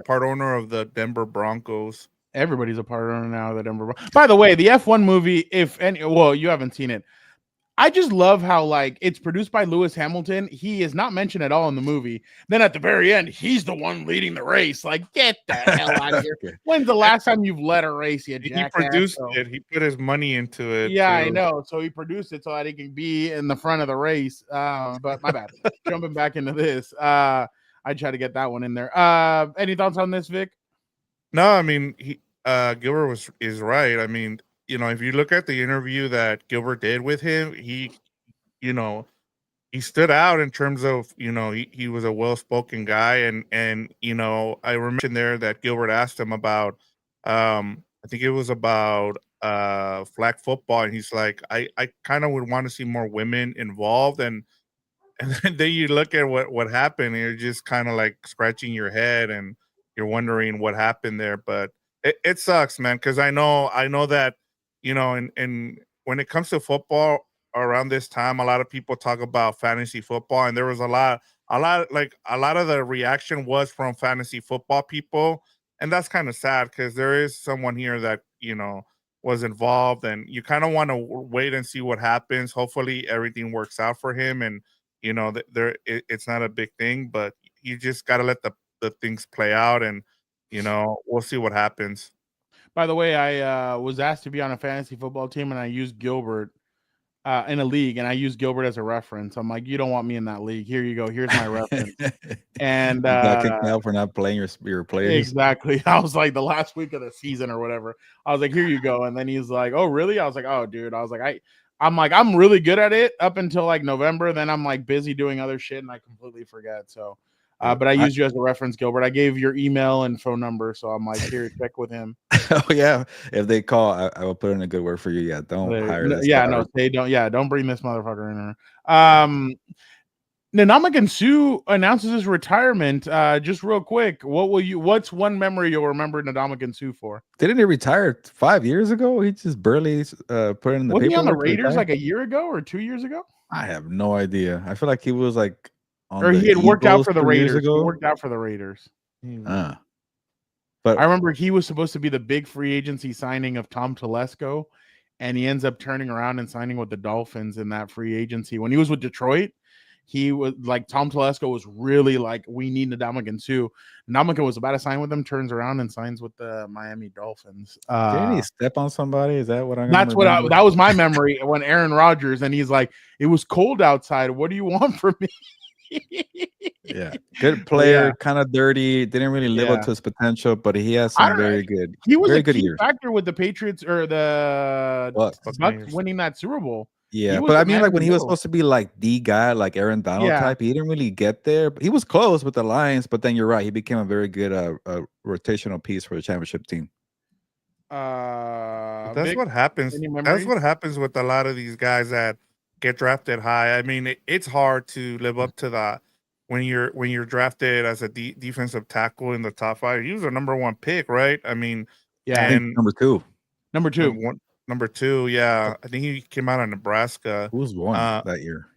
part owner of the Denver Broncos. Everybody's a part owner now of the Denver Broncos. By the way, the F1 movie, you haven't seen it. I just love how it's produced by Lewis Hamilton. He is not mentioned at all in the movie. Then at the very end, he's the one leading the race. Get the hell out of here. When's the last time you've led a race, you jackass? He produced it. He put his money into it. Yeah, too. I know. So he produced it so that he can be in the front of the race. But my bad. Jumping back into this. I try to get that one in there. Any thoughts on this, Vic? No, I mean, Gilbert is right. I mean, if you look at the interview that Gilbert did with him, he stood out in terms of, he was a well-spoken guy. And I remember there that Gilbert asked him about, I think it was about flag football. And he's like, I kind of would want to see more women involved. And then you look at what happened, and you're just kind of like scratching your head and you're wondering what happened there. But it sucks, man. Cause I know that, and when it comes to football around this time, a lot of people talk about fantasy football, and there was a lot of the reaction was from fantasy football people. And that's kind of sad because there is someone here that, was involved, and you kind of want to wait and see what happens. Hopefully everything works out for him. And, it's not a big thing, but you just got to let the things play out, and, we'll see what happens. By the way, I was asked to be on a fantasy football team, and I used Gilbert in a league, and I used Gilbert as a reference. I'm like, you don't want me in that league. Here you go. Here's my reference. And you got kicked out for not playing your players. Exactly. I was like the last week of the season or whatever. I was like, here you go. And then he's like, oh, really? I was like, oh, dude. I was like, I'm really good at it up until November. Then I'm busy doing other shit, and I completely forget. So. But I used you as a reference, Gilbert. I gave your email and phone number, so I'm like, here, check with him. Oh yeah, if they call, I will put in a good word for you. Yeah, don't hire this. Yeah, no, they don't. Yeah, don't bring this motherfucker in here. Ndamukong Suh announces his retirement. Just real quick, what's one memory you'll remember Ndamukong Suh for? Didn't he retire 5 years ago? He just barely put in the paper. Was he on the Raiders a year ago or 2 years ago? I have no idea. I feel like he was or he had worked out for the Raiders. He worked out for the Raiders. But I remember he was supposed to be the big free agency signing of Tom Telesco, and he ends up turning around and signing with the Dolphins in that free agency. When he was with Detroit, he was Tom Telesco was really we need Ndamukong Suh. Ndamukong was about to sign with them, turns around and signs with the Miami Dolphins. Didn't he step on somebody? Is that what I'm? That's what that was my memory when Aaron Rodgers, and he's like, it was cold outside. What do you want from me? Yeah, good player, kind of dirty, didn't really live up to his potential, but he has some very good. He was very a key factor with the Patriots or the Bucs winning that Super Bowl. Yeah, but I mean, when he was supposed to be the guy, like Aaron Donald type, he didn't really get there. He was close with the Lions, but then you're right, he became a very good rotational piece for the championship team. That's Vic, what happens. any That's memories? what happens with a lot of these guys that get drafted high. I mean, it's hard to live up to that when you're drafted as a defensive tackle in the top 5. He was a number 1 pick, right? I mean, Yeah. I think and number 2. number 2, yeah. I think he came out of Nebraska. Who was 1 that year?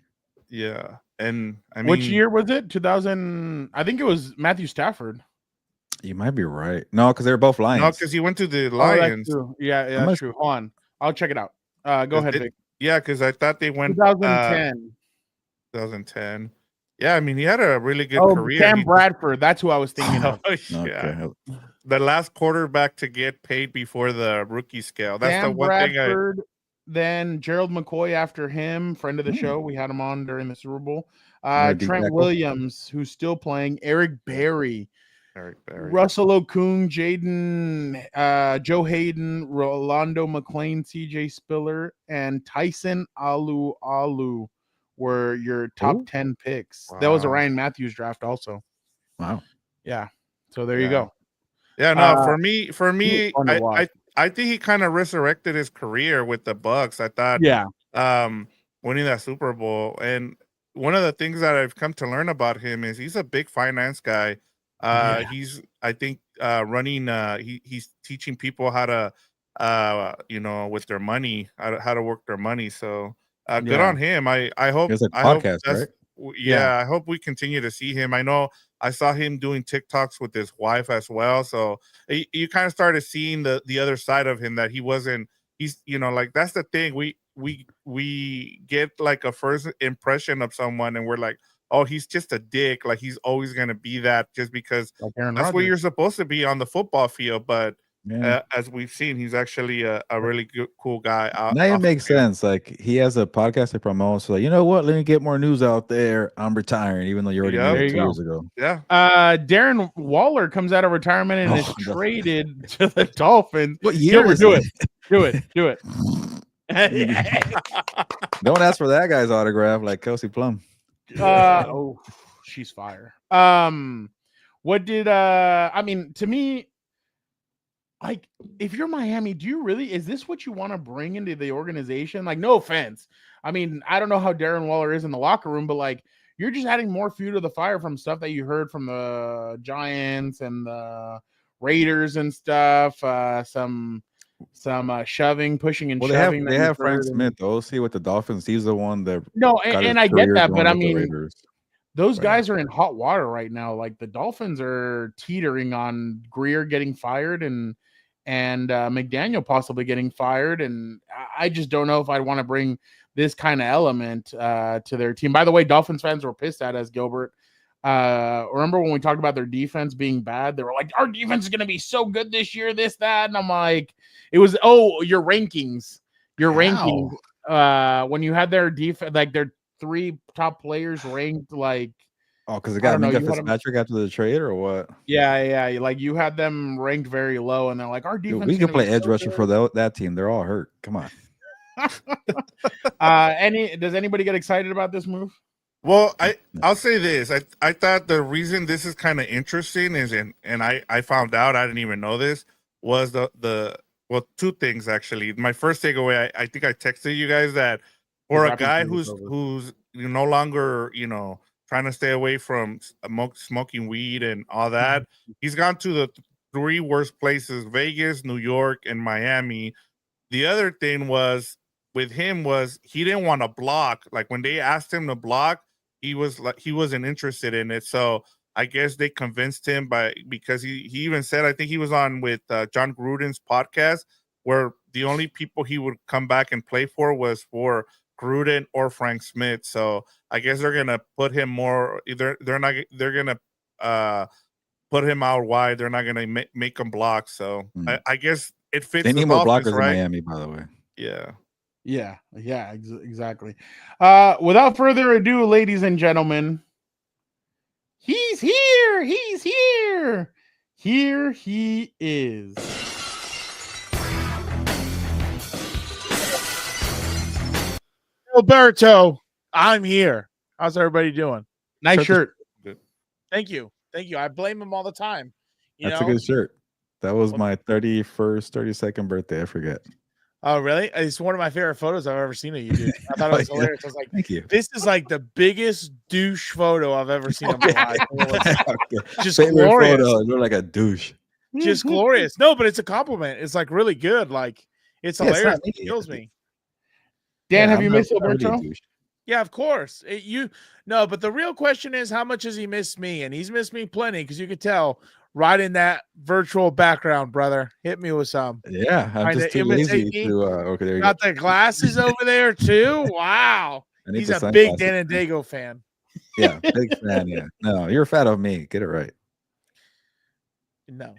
Yeah, and I mean, which year was it? 2000. I think it was Matthew Stafford. You might be right. No, because they were both Lions. No, because he went to the Oh, Lions. that's true. Yeah, that's true. Hold on, I'll check it out. Go ahead, Vic. Yeah, because I thought they went 2010. 2010. Yeah, I mean, he had a really good career. Sam Bradford. That's who I was thinking of. Yeah. The last quarterback to get paid before the rookie scale. That's Sam the one Bradford, then Gerald McCoy after him, friend of the show. We had him on during the Super Bowl. Trent Williams, who's still playing. Eric Berry. Russell Okung, Jaden, Joe Hayden, Rolando McClain, CJ Spiller, and Tyson Alu were your top 10 picks. Wow. That was a Ryan Matthews draft also. Wow. Yeah. So there you go. Yeah, no, for me, I think he kind of resurrected his career with the Bucks. I thought winning that Super Bowl. And one of the things that I've come to learn about him is he's a big finance guy. He's, I think, running. He's teaching people how to, with their money, how to work their money. So good on him. I hope. It's a podcast, right? Yeah, I hope we continue to see him. I know I saw him doing TikToks with his wife as well. So you kind of started seeing the other side of him, that he's like, that's the thing. We get like a first impression of someone and we're like, oh, he's just a dick. Like he's always going to be that just because that's what you're supposed to be on the football field. But as we've seen, he's actually a really good, cool guy. Now it makes sense. Like he has a podcast to promote. So like, you know what? Let me get more news out there. I'm retiring, even though you already knew it 2 years ago. Yeah. Darren Waller comes out of retirement and is traded to the Dolphins. What year is do it? Do it. Don't ask for that guy's autograph like Kelsey Plum. Oh, she's fire. What did I mean, to me, like, if you're Miami, is this what you want to bring into the organization? Like, no offense. I mean, I don't know how Darren Waller is in the locker room, but like, you're just adding more fuel to the fire from stuff that you heard from the Giants and the Raiders and stuff. Some shoving, pushing, and shoving. They have Frank Smith, the OC with the Dolphins. He's the one that. No, and I get that, but I mean, those guys are in hot water right now. Like the Dolphins are teetering on Greer getting fired and McDaniel possibly getting fired, and I just don't know if I'd want to bring this kind of element to their team. By the way, Dolphins fans were pissed at us, Gilbert. Remember when we talked about their defense being bad? They were like, our defense is going to be so good this year, this, that. And I'm like, your rankings. When you had their defense, like their 3 top players ranked like. Oh, because the guy Micah Fitzpatrick after the trade or what? Yeah. Like you had them ranked very low, and they're like, our defense. We can play edge rusher for that team. They're all hurt. Come on. Does anybody get excited about this move? Well, I'll say this. I thought the reason this is kind of interesting is, and I found out, I didn't even know this, was the 2 things actually. My first takeaway, I think I texted you guys that for a guy who's no longer, trying to stay away from smoking weed and all that, he's gone to the 3 worst places: Vegas, New York, and Miami. The other thing was with him was he didn't want to block. Like when they asked him to block, he wasn't interested in it. So I guess they convinced him because he even said, I think he was on with John Gruden's podcast, where the only people he would come back and play for was for Gruden or Frank Smith. So I guess they're gonna put him more. They're gonna put him out wide. They're not gonna make him block. So I guess it fits. They need more blockers right? in Miami, by the way. Yeah, exactly. Without further ado, ladies and gentlemen, he's here. Here he is. Alberto, I'm here. How's everybody doing? Nice shirt. Good. Thank you. I blame him all the time. That's a good shirt. That was my 32nd birthday. I forget. Oh, really? It's one of my favorite photos I've ever seen of you, dude. I thought it was hilarious. I was like, thank you. This is like the biggest douche photo I've ever seen in my life. It was just Favorite glorious. photo, you're like a douche. Just glorious. No, but it's a compliment. It's like really good. Like it's Yeah, it's hilarious. not It kills me. Dan, have I'm you not- missed I'm not really a Alberto? douche. Yeah, of course. No, but the real question is, how much has he missed me? And he's missed me plenty because you could tell right in that virtual background, brother. Hit me with some. Yeah, I'm Trying just to too lazy imitate me? to. Okay, there you Got go. the glasses over there too. Wow. I need He's the a big sunglasses. Dago fan. Yeah, big fan. Yeah, no, you're a fan of me. Get it right. No.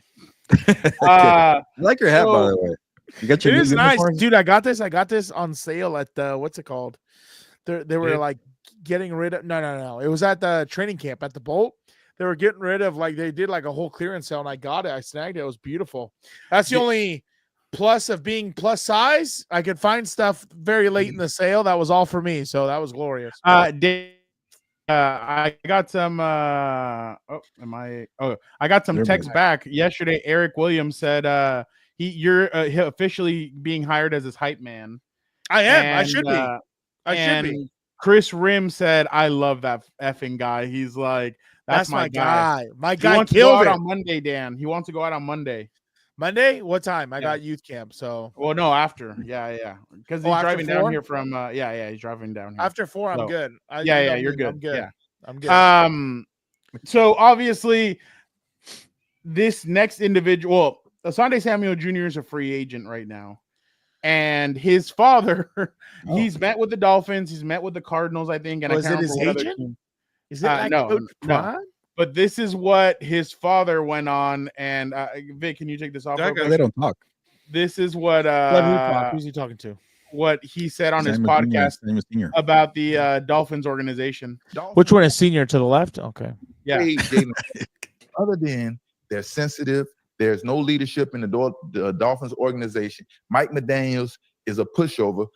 I like your hat, by the way. You got your It new is nice, uniform? dude. I got this on sale at the what's it called? They were like getting rid of no. It was at the training camp at the Bolt. They were getting rid of they did like a whole clearance sale, and I got it. I snagged it. It was beautiful. That's the only plus of being plus size. I could find stuff very late in the sale. That was all for me. So that was glorious. I got some I got some text back yesterday. Eric Williams said you're officially being hired as his hype man. I am. And, I should be. I should be. Chris Rim said, I love that effing guy. He's like, that's my guy. My He guy wants to go killed out it. on Monday, Dan. He wants to go out on Monday. Monday? What time? I Yeah. got youth camp. So Well, no, after. Yeah. Because he's after driving down 4? here from he's driving down here. after 4, I'm So, good. you're good. I'm good. Yeah. I'm good. So obviously this next individual, Asante Samuel Jr. is a free agent right now. And his father, he's met with the Dolphins, he's met with the Cardinals, I think. And Was I can't it his remember what other agent? team. Is it like no, Coach no. Prime? But this is what his father went on. And Vic, can you take this off? real quick? They don't talk. This is what Who's he talking to? what he said on his Samuel podcast Jr. Senior. about the Dolphins organization. Which one is senior to the left? Okay. Yeah. Other than they're sensitive, there's no leadership in the Dolphins organization. Mike McDaniels is a pushover.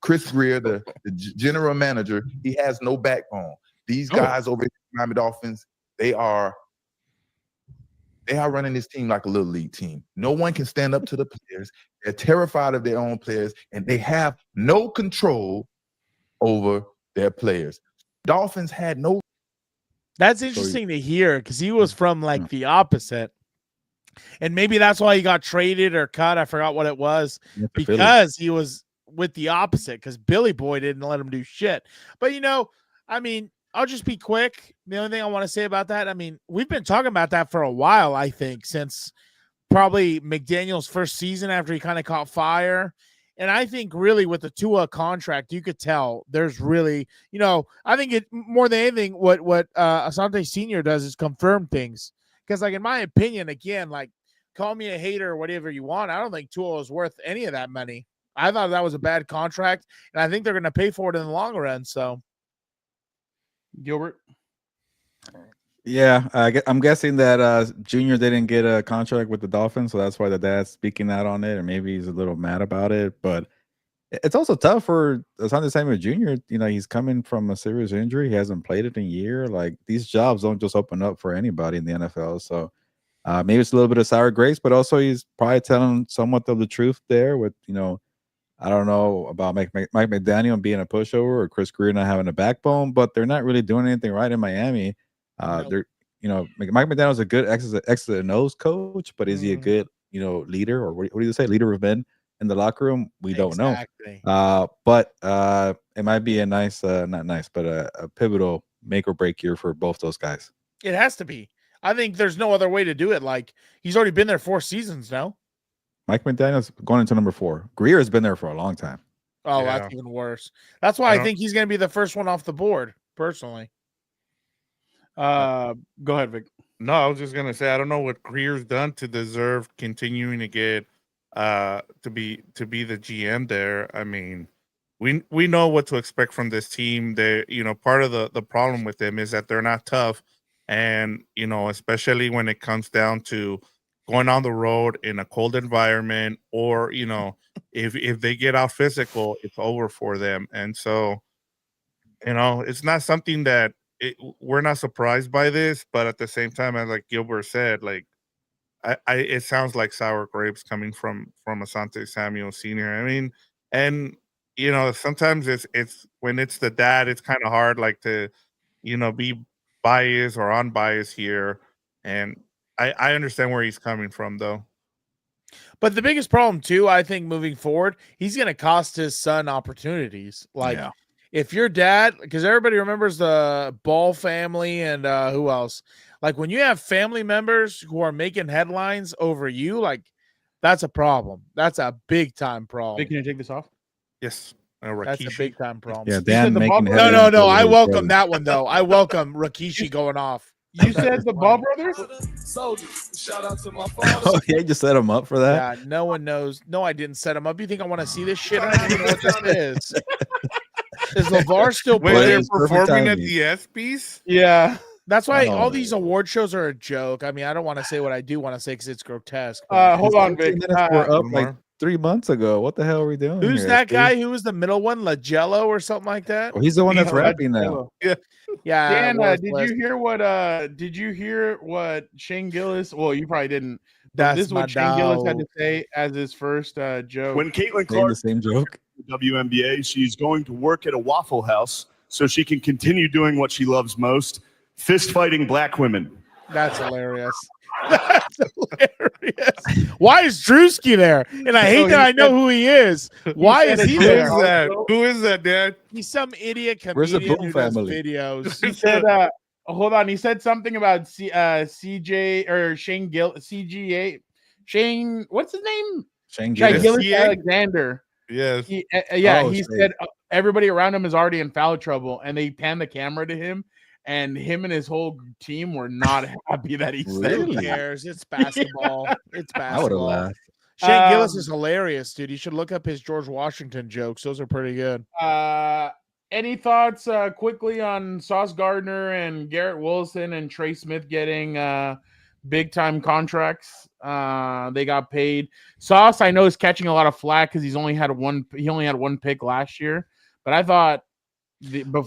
Chris Greer, the general manager, he has no backbone. These guys over at the Miami Dolphins, they are running this team like a little league team. No one can stand up to the players. They're terrified of their own players, and they have no control over their players. Dolphins had no. That's interesting to hear because he was from like the opposite. And maybe that's why he got traded or cut. I forgot what it was. Because he was with the opposite because Billy Boy didn't let him do shit. But, I mean, I'll just be quick. The only thing I want to say about that, I mean, we've been talking about that for a while, I think, since probably McDaniel's first season after he kind of caught fire. And I think really with the Tua contract, you could tell there's really, I think it more than anything, what Asante Sr. does is confirm things. Because, like, in my opinion, again, like, call me a hater or whatever you want. I don't think Tua is worth any of that money. I thought that was a bad contract, and I think they're going to pay for it in the long run. So, Gilbert? Yeah, I'm guessing that Junior didn't get a contract with the Dolphins, so that's why the dad's speaking out on it, or maybe he's a little mad about it. But it's also tough for Asante Samuel Jr. He's coming from a serious injury. He hasn't played it in a year. Like, these jobs don't just open up for anybody in the NFL. So maybe it's a little bit of sour grapes, but also he's probably telling somewhat of the truth there with, I don't know about Mike McDaniel being a pushover or Chris Greer not having a backbone, but they're not really doing anything right in Miami. They're, Mike McDaniel's a good exit and nose coach, but is he a good, leader, or what do you say, leader of men in the locker room? We don't know. But it might be a nice, not nice, but a pivotal make or break year for both those guys. It has to be. I think there's no other way to do it. Like, he's already been there 4 seasons now. Mike McDaniel's going into number 4. Greer has been there for a long time. Oh, yeah. That's even worse. That's why I think he's going to be the first one off the board, personally. Go ahead, Vic. No, I was just going to say, I don't know what Greer's done to deserve continuing to get to be the GM there. I mean, we know what to expect from this team. They, part of the problem with them is that they're not tough. And, especially when it comes down to going on the road in a cold environment, or, if they get out physical, it's over for them. And so, it's not something that we're not surprised by this, but at the same time, as like Gilbert said, like, it sounds like sour grapes coming from Asante Samuel Sr. I mean, and sometimes it's when it's the dad, it's kind of hard, like, to be biased or unbiased here, and I understand where he's coming from, though. But the biggest problem too, I think, moving forward, he's going to cost his son opportunities. Like, if your dad, because everybody remembers the Ball family and who else? Like, when you have family members who are making headlines over you, like, that's a problem. That's a big time problem. Vic, can you take this off? Yes. That's a big time problem. Yeah, Dan making no. I welcome that one, though. I welcome Rikishi going off. You said the Ball brothers? Soldiers. Shout out to my Oh, yeah, you just set him up for that? Yeah, no one knows. No, I didn't set him up. You think I want to see this shit? I don't even know what this is. Is LeVar still they're playing? performing at the ESPYs? Yeah. That's why all these award shows are a joke. I mean, I don't want to say what I do want to say because it's grotesque. Hold on, Vic. We're up like 3 months ago. What the hell are we doing? Who's here, that Steve? guy? Who was the middle one? Lagello or something like that? Oh, he's the one that's rapping now. Yeah. Dan, did you hear what Shane Gillis? Well, you probably didn't. This is what Shane Gillis had to say as his first joke. When Caitlin Saying Clark the same joke. the WNBA, she's going to work at a Waffle House so she can continue doing what she loves most, fist fighting black women. That's hilarious. That's hilarious. Why is Drewski there? And I hate that I know who he is. Why is he there? Who is that, Dad? He's some idiot Where's the comedian Boom who does family? videos. He said, hold on. He said something about CJ or Shane CGA. Shane, what's his name? Shane Gillis Gillis. Alexander. Yes. He Shane. said everybody around him is already in foul trouble, and they pan the camera to him, and him and his whole team were not happy that he said Who that. cares? It's basketball. It's I would have basketball. laughed. Shane Gillis is hilarious, dude. You should look up his George Washington jokes. Those are pretty good. Any thoughts quickly on Sauce Gardner and Garrett Wilson and Trey Smith getting big time contracts? They got paid. Sauce, I know, is catching a lot of flack because he only had one pick last year, but I thought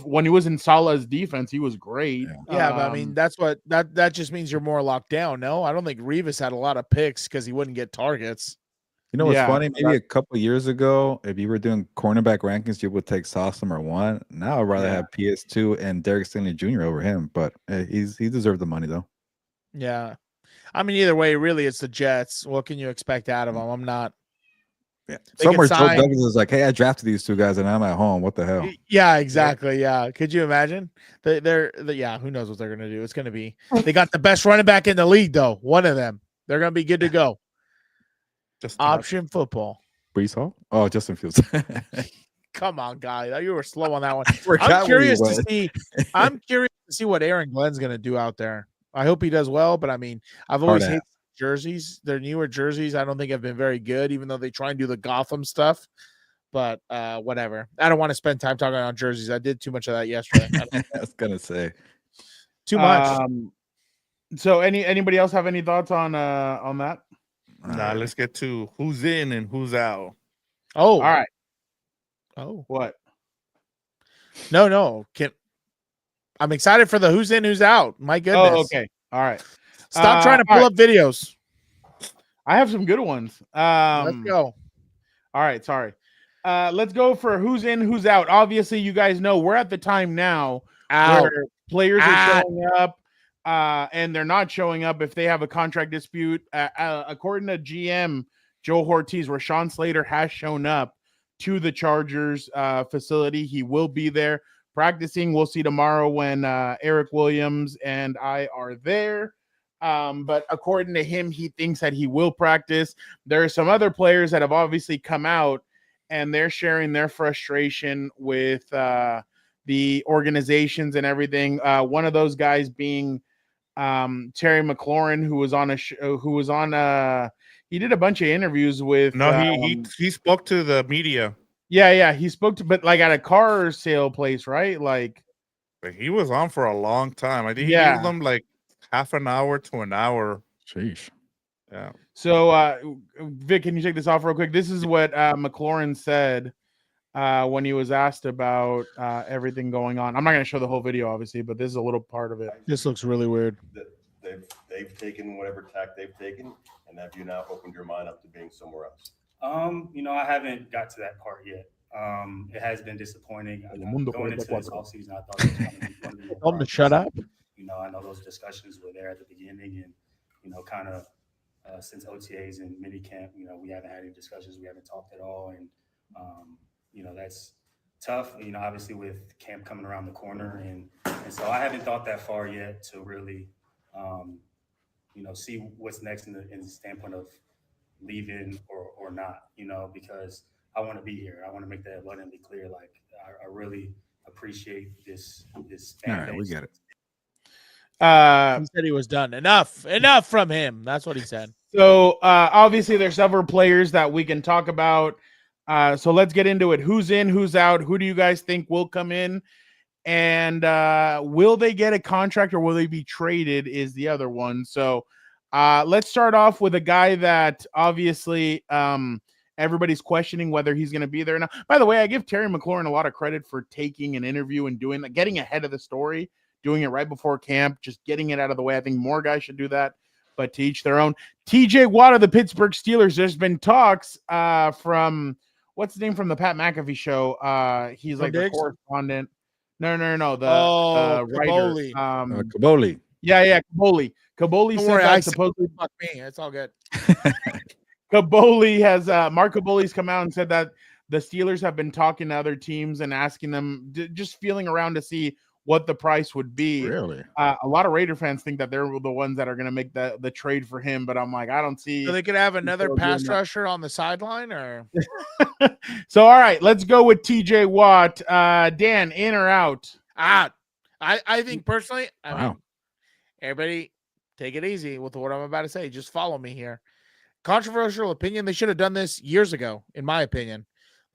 when he was in Salah's defense, he was great. Yeah, but I mean, that's what that just means you're more locked down. No, I don't think Revis had a lot of picks because he wouldn't get targets. You know what's funny? Maybe a couple of years ago, if you were doing cornerback rankings, you would take Sauce #1. Now I'd rather have PS2 and Derek Stingley Jr. over him, but he deserved the money though. Yeah, I mean, either way, really, it's the Jets. What can you expect out of them? I'm not. Yeah. Somewhere Joe Douglas is like, hey, I drafted these two guys and I'm at home. What the hell? Yeah, exactly. Yeah. Could you imagine? They're who knows what they're gonna do? It's gonna be they got the best running back in the league, though. One of them. They're gonna be good to go. Just option football. Brees Hall? Oh, Justin Fields. Come on, guy. You were slow on that one. I'm curious to see what Aaron Glenn's gonna do out there. I hope he does well, but I mean, I've always hated jerseys. Their newer jerseys, I don't think have been very good, even though they try and do the Gotham stuff. But whatever. I don't want to spend time talking about jerseys. I did too much of that yesterday. I was gonna say too much. So anybody else have any thoughts on that? Nah, let's get to who's in and who's out. Oh, all right. Oh, what? No. I'm excited for the who's in, who's out. My goodness. Oh, okay. All right. Stop trying to pull up videos. I have some good ones. Let's go. All right. Sorry. Let's go for who's in, who's out. Obviously, you guys know we're at the time now where players are showing up and they're not showing up if they have a contract dispute. According to GM Joe Ortiz, Rashawn Slater has shown up to the Chargers facility. He will be there practicing. We'll see tomorrow when Eric Williams and I are there. But according to him, he thinks that he will practice. There are some other players that have obviously come out and they're sharing their frustration with the organizations and everything. One of those guys being Terry McLaurin, who was on he did a bunch of interviews with. No, he spoke to the media. Yeah, he spoke to, but like at a car sale place, right? Like he was on for a long time. I think he gave them like half an hour to an hour. Sheesh. Yeah. So, Vic, can you take this off real quick? This is what McLaurin said when he was asked about everything going on. I'm not going to show the whole video, obviously, but this is a little part of it. This looks really weird. The they've taken whatever tack they've taken, and have you now opened your mind up to being somewhere else? I haven't got to that part yet. It has been disappointing. Going into this offseason, I thought it was going to be one of the more Tell them to shut up. I know those discussions were there at the beginning, and kind of since OTAs and minicamp, we haven't had any discussions. We haven't talked at all, and that's tough. Obviously with camp coming around the corner, and so I haven't thought that far yet to really, see what's next in the standpoint of leaving or not. Because I want to be here. I want to make that abundantly clear. Like I really appreciate this fan base. We get it. He said he was done. Enough from him. That's what he said. So obviously there's several players that we can talk about. So let's get into it. Who's in, who's out? Who do you guys think will come in? And will they get a contract or will they be traded is the other one. So let's start off with a guy that obviously everybody's questioning whether he's going to be there now. By the way, I give Terry McLaurin a lot of credit for taking an interview and doing that, getting ahead of the story, doing it right before camp, just getting it out of the way. I think more guys should do that, but to each their own. TJ Watt of the Pittsburgh Steelers, there's been talks from, what's the name from the Pat McAfee show? He's like the correspondent. No. The writer. Kaboli. Yeah, Kaboli. Kaboli said that supposedly. Fuck me. It's all good. Kaboli has Mark Kaboli's come out and said that the Steelers have been talking to other teams and asking them, just feeling around to see what the price would be. Really? A lot of Raider fans think that they're the ones that are going to make the trade for him, but I'm like, I don't see. So they could have another pass rusher on the sideline, or. So all right, let's go with TJ Watt. Dan, in or out? Out. I think personally, I mean, everybody take it easy with what I'm about to say. Just follow me here. Controversial opinion. They should have done this years ago, in my opinion.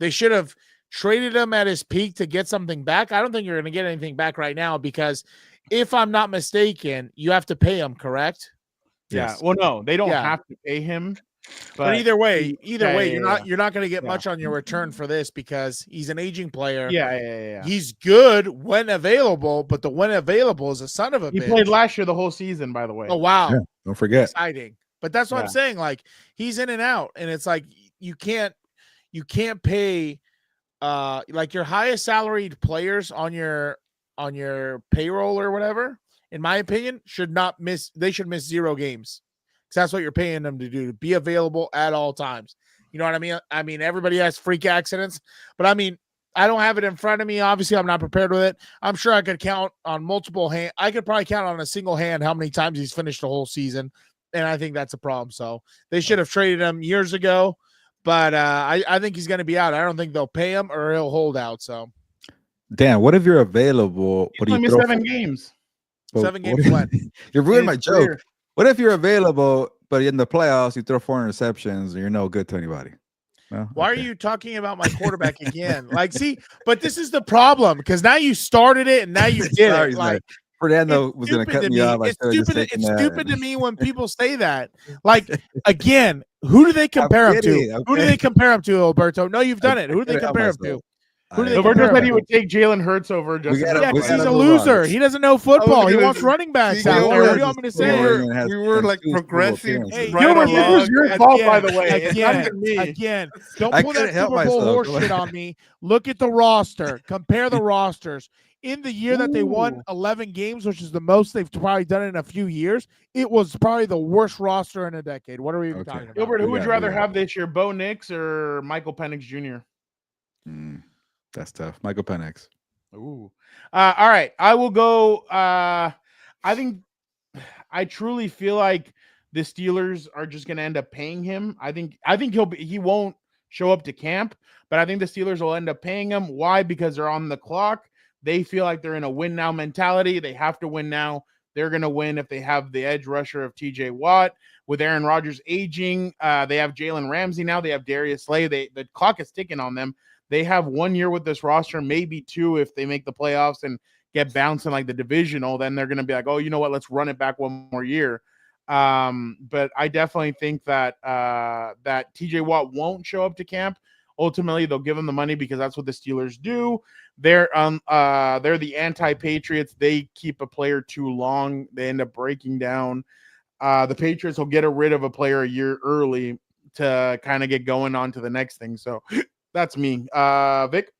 They should have traded him at his peak to get something back. I don't think you're going to get anything back right now because if I'm not mistaken, you have to pay him, correct? Yes. Yeah. Well, no, they don't have to pay him. But either way, you're not going to get much on your return for this because he's an aging player. Yeah. He's good when available, but the when available is a son of a bitch. He played last year the whole season, by the way. Oh wow. Yeah, don't forget. Exciting. But that's what I'm saying. Like he's in and out, and it's like you can't pay like your highest salaried players on your payroll or whatever, in my opinion, should miss 0 games. Because that's what you're paying them to do, to be available at all times. You know what I mean? I mean, everybody has freak accidents, but I mean, I don't have it in front of me. Obviously, I'm not prepared with it. I'm sure I could count on multiple hands. I could probably count on a single hand how many times he's finished the whole season. And I think that's a problem. So they should have traded him years ago. But I think he's going to be out. I don't think they'll pay him or he'll hold out. So, Dan, what if you're available? What do you throw 7 games? 7 games what? You're ruining my joke. What if you're available, but in the playoffs you throw 4 interceptions and you're no good to anybody? No? Why are you talking about my quarterback again? Like, see, but this is the problem because now you started it and now you did it. Like. Fernando was going to cut me off. It's stupid to me when people say that. Like, again, who do they compare him to? Who do they compare him to, Alberto? No, you've done it. Who do they compare him to? Alberto said he would take Jalen Hurts over Justin. Yeah, because he's a loser. He doesn't know football. He wants running backs out there. What do you want me to say? We were like progressing. Gilbert, this was your fault, by the way. Again, don't pull that Super Bowl horse shit on me. Look at the roster. Compare the rosters. In the year that they won 11 games, which is the most they've probably done in a few years, it was probably the worst roster in a decade. What are we even talking about? Gilbert, who would you rather have this year, Bo Nix or Michael Penix Jr.? That's tough. Michael Penix. Ooh. All right. I will go. I truly feel like the Steelers are just going to end up paying him. I think he won't show up to camp, but I think the Steelers will end up paying him. Why? Because they're on the clock. They feel like they're in a win now mentality. They have to win now. They're going to win if they have the edge rusher of TJ Watt. With Aaron Rodgers aging, they have Jalen Ramsey now. They have Darius Slay. The clock is ticking on them. They have 1 year with this roster, maybe 2 if they make the playoffs and get bounced in like the divisional. Then they're going to be like, oh, you know what? Let's run it back 1 more year. But I definitely think that TJ Watt won't show up to camp. ultimately they'll give him the money because that's what the Steelers do. They're the anti-Patriots. They keep a player too long. They end up breaking down. The Patriots will get rid of a player a year early to kind of get going on to the next thing. So that's me. Vic?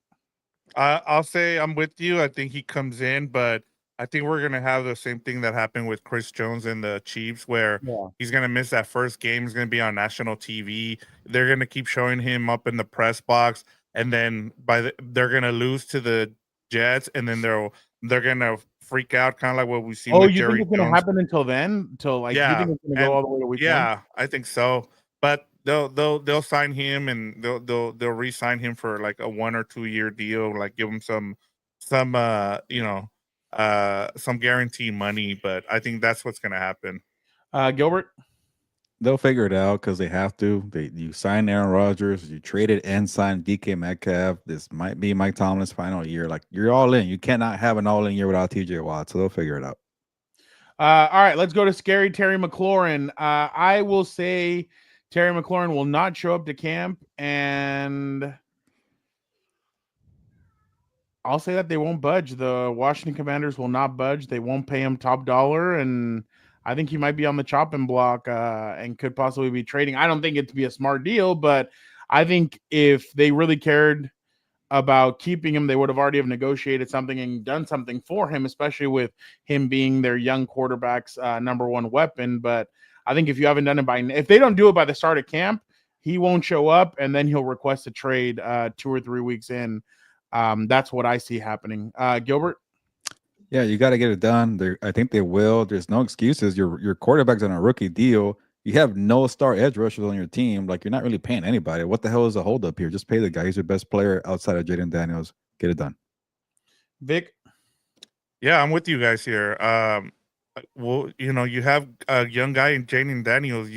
I'll say I'm with you. I think he comes in, but I think we're going to have the same thing that happened with Chris Jones and the Chiefs, where he's going to miss that first game. He's going to be on national TV. They're going to keep showing him up in the press box, and then they're going to lose to the Jets, and then they're going to freak out, kind of like what we've seen with Jerry Jones. Think it's going to happen until then? Until you think it's going to go all the way to week 1? Yeah, I think so. But they'll sign him, and they'll re-sign him for like a 1 or 2 year deal, like give him some guaranteed money. But I think that's what's going to happen. Gilbert? They'll figure it out because they have to. You signed Aaron Rodgers, you traded and signed DK Metcalf. This might be Mike Tomlin's final year. Like, you're all in. You cannot have an all-in year without TJ Watt, so they'll figure it out. All right, let's go to Scary Terry McLaurin. I will say Terry McLaurin will not show up to camp, and I'll say that they won't budge. The Washington Commanders will not budge. They won't pay him top dollar, and I think he might be on the chopping block and could possibly be trading. I don't think it'd be a smart deal, but I think if they really cared about keeping him, they would have already have negotiated something and done something for him, especially with him being their young quarterback's number one weapon. But I think if you haven't done it if they don't do it by the start of camp, he won't show up, and then he'll request a trade 2 or 3 weeks in. That's what I see happening. Gilbert? Yeah, you got to get it done. I think they will. There's no excuses. Your quarterback's on a rookie deal. You have no star edge rushers on your team. Like, you're not really paying anybody. What the hell is a holdup here? Just pay the guy. He's your best player outside of Jaden Daniels. Get it done. Vic? Yeah, I'm with you guys here. Well, you have a young guy in Jaden Daniels.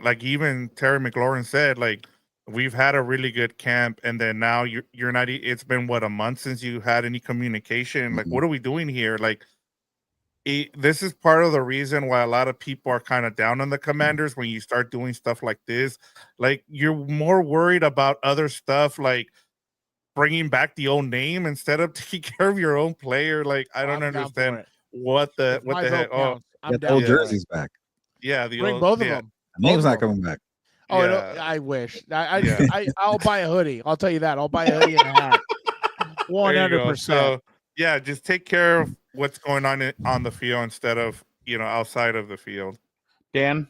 Like even Terry McLaurin said, like, we've had a really good camp, and then now you're not. It's been a month since you had any communication. Like, what are we doing here? Like, this is part of the reason why a lot of people are kind of down on the Commanders when you start doing stuff like this. Like, you're more worried about other stuff, like bringing back the old name instead of taking care of your own player. Like, I don't understand what the heck. Oh, the old jerseys back. Yeah, bring both of them. Name's not coming back. Oh, yeah. I wish. I'll buy a hoodie. I'll tell you that. I'll buy a hoodie and a hat. 100%. So, yeah, just take care of what's going on the field instead of outside of the field. Dan?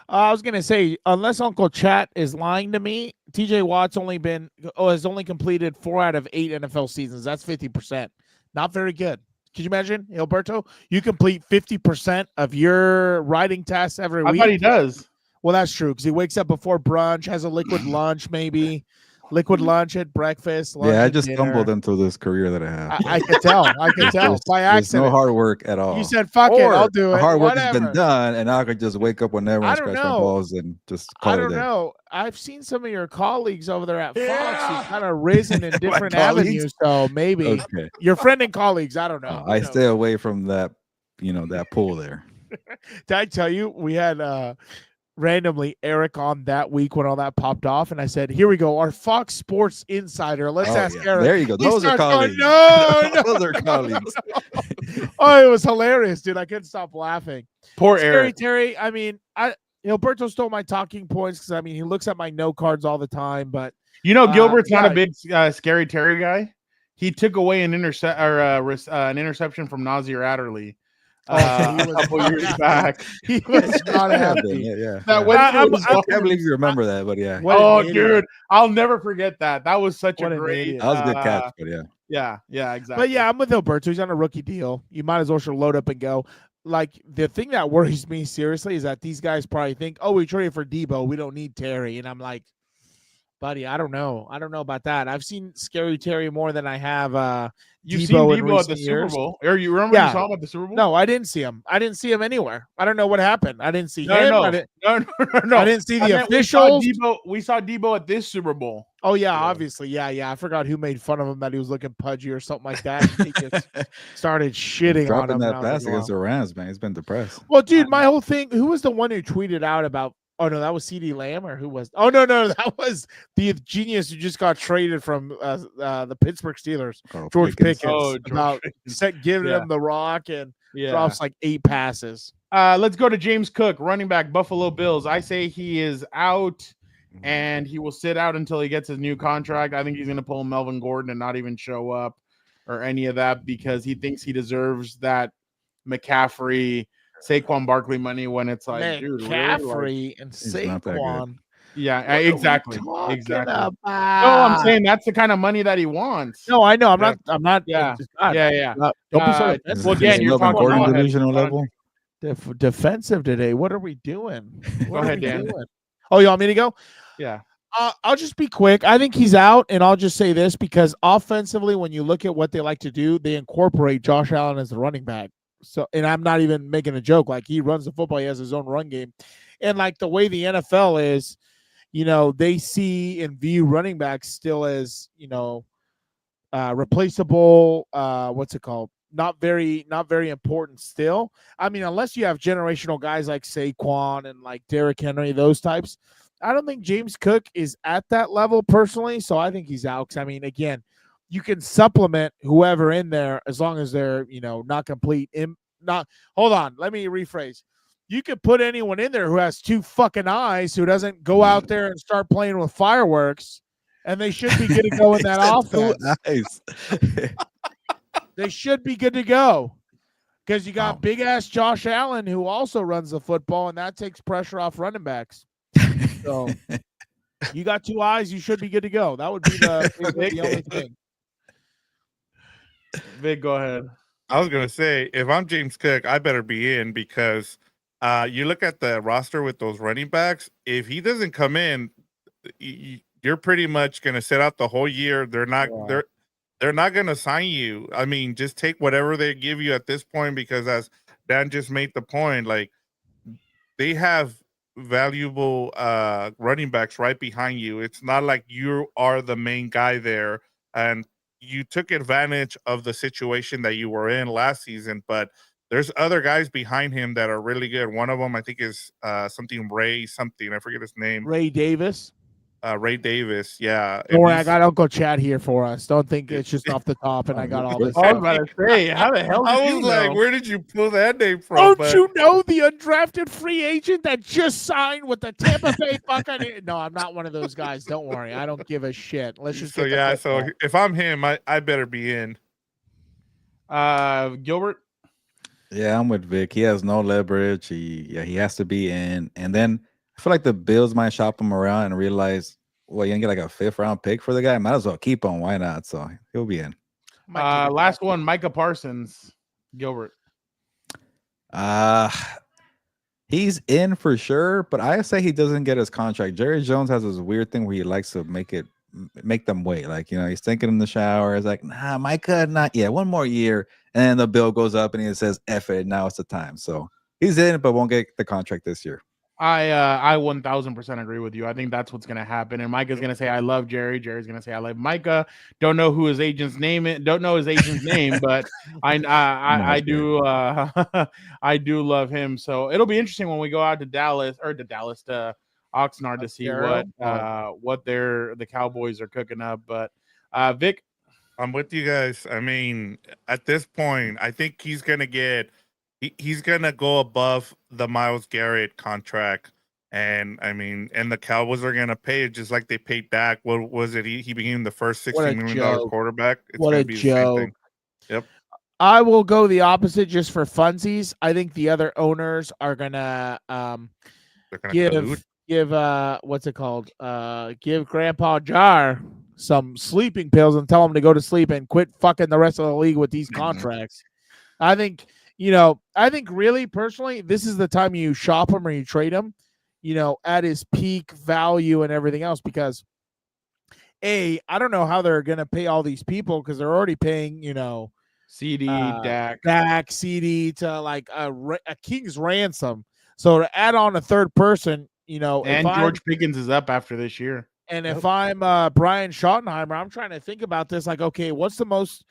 I was gonna say, unless Uncle Chat is lying to me, TJ Watt's has only completed 4 out of 8 NFL seasons. That's 50%. Not very good. Could you imagine, Alberto? You complete 50% of your writing tests every week. I thought he does. Well, that's true, because he wakes up before brunch, has a liquid lunch, maybe. Liquid lunch at breakfast. Lunch I just dinner. stumbled into this career that I have. I could tell. By accident. There's no hard work at all. You said, fuck it, I'll do it. Hard work has been done, and now I could just wake up whenever and scratch my balls and just call it a day. I don't know. I've seen some of your colleagues over there at Fox who've kind of risen in different avenues, so maybe. Okay. Your friend and colleagues, I don't know. I stay away from that, that pool there. Did I tell you, we had randomly Eric on that week when all that popped off, and I said, here we go, our Fox Sports Insider. Let's ask Eric. There you go. Those are colleagues. Those are colleagues. Oh, it was hilarious, dude. I couldn't stop laughing. Poor Eric. Terry, I mean, Alberto stole my talking points because, I mean, he looks at my note cards all the time, but Gilbert's not a big Scary Terry guy. He took away an interception from Nazir Adderley. A couple years back, he was not happy. Yeah. I can't believe you remember that, but yeah. Dude, I'll never forget that. That was such a great. That was a good catch, but yeah, exactly. But yeah, I'm with Alberto. He's on a rookie deal. You might as well load up and go. Like, the thing that worries me seriously is that these guys probably think, oh, we traded for Debo, we don't need Terry, and I'm like, buddy, I don't know about that. I've seen Scary Terry more than I have. You've seen Debo at the Super Bowl. Or you remember you saw him at the Super Bowl? No, I didn't see him. I didn't see him anywhere. I don't know what happened. I didn't see him. No. I didn't see the officials. We saw Debo at this Super Bowl. Oh, yeah, obviously. Yeah. I forgot who made fun of him that he was looking pudgy or something like that. He just started shitting on him. Dropping that pass against the Rams, man. He's been depressed. Well, dude, my whole thing, who was the one who tweeted out about, Oh no, that was CD Lamb or who was? Oh no, that was the genius who just got traded from the Pittsburgh Steelers, George Pickens. Oh, about giving him the rock and drops like 8 passes. Let's go to James Cook, running back, Buffalo Bills. I say he is out, and he will sit out until he gets his new contract. I think he's going to pull Melvin Gordon and not even show up or any of that because he thinks he deserves that McCaffrey, Saquon Barkley money when it's like, McCaffrey dude, really? and Saquon. Yeah, exactly. Exactly. No, I'm saying that's the kind of money that he wants. No, I know. I'm not. Yeah. Don't be so defensive. Well, Dan, you're talking Gordon divisional level. Defensive today. What are we doing? Go ahead, Dan. Oh, you want me to go? Yeah. I'll just be quick. I think he's out, and I'll just say this because offensively, when you look at what they like to do, they incorporate Josh Allen as the running back. So, and I'm not even making a joke. Like he runs the football, he has his own run game, and like the way the NFL is, they see and view running backs still as replaceable. What's it called? Not very important still. I mean, unless you have generational guys like Saquon and like Derrick Henry, those types. I don't think James Cook is at that level personally, so I think he's out. 'Cause, I mean, again, you can supplement whoever in there as long as they're, not complete. Hold on. Let me rephrase. You could put anyone in there who has 2 fucking eyes, who doesn't go out there and start playing with fireworks, and they should be good to go in that offense. They should be good to go because you got big ass Josh Allen who also runs the football, and that takes pressure off running backs. So you got 2 eyes, you should be good to go. That would be the only thing. Vic, go ahead. I was going to say, if I'm James Cook, I better be in because you look at the roster with those running backs. If he doesn't come in, you're pretty much going to sit out the whole year. They're not going to sign you. I mean, just take whatever they give you at this point because as Dan just made the point, like they have valuable running backs right behind you. It's not like you are the main guy there and you took advantage of the situation that you were in last season, but there's other guys behind him that are really good. One of them I think is something Ray something. I forget his name. Ray Davis. Ray Davis, yeah. Don't worry, I got Uncle Chad here for us. Don't think it's just off the top and I got all this. I was about to say, how the hell did I was like, where did you pull that name from? Don't you know the undrafted free agent that just signed with the Tampa Bay Buccaneers? No, I'm not one of those guys. Don't worry. I don't give a shit. Let's just so if I'm him, I better be in. Gilbert? Yeah, I'm with Vic. He has no leverage. He has to be in. And then I feel like the Bills might shop him around and realize, well, you're gonna get like a 5th round pick for the guy. Might as well keep him. Why not? So he'll be in. Last one, Micah Parsons. Gilbert. He's in for sure, but I say he doesn't get his contract. Jerry Jones has this weird thing where he likes to make them wait. Like, he's thinking in the shower. It's like, nah, Micah, not yet. 1 more year. And then the bill goes up and he says, F it, now it's the time. So he's in, but won't get the contract this year. I 1000% agree with you. I think that's what's going to happen. And Micah's going to say, I love Jerry. Jerry's going to say, I love Micah. Don't know who his agent's name is. Don't know his agent's name, but I do I do love him. So it'll be interesting when we go out to to Oxnard to see what the Cowboys are cooking up. But Vic, I'm with you guys. I mean, at this point, I think he's going to go above the Myles Garrett contract. And I mean, and the Cowboys are going to pay it just like they paid Dak. What was it? He became the first $60 million quarterback. It's what a joke. Yep. I will go the opposite just for funsies. I think the other owners are going to give what's it called? Give Grandpa Jar some sleeping pills and tell him to go to sleep and quit fucking the rest of the league with these contracts. I think really personally, this is the time you shop him or you trade him, at his peak value and everything else, because I don't know how they're going to pay all these people because they're already paying, CD, Dak, CD to like a king's ransom. So to add on a third person, and George Pickens is up after this year. And if I'm Brian Schottenheimer, I'm trying to think about this. Like, okay, what's the most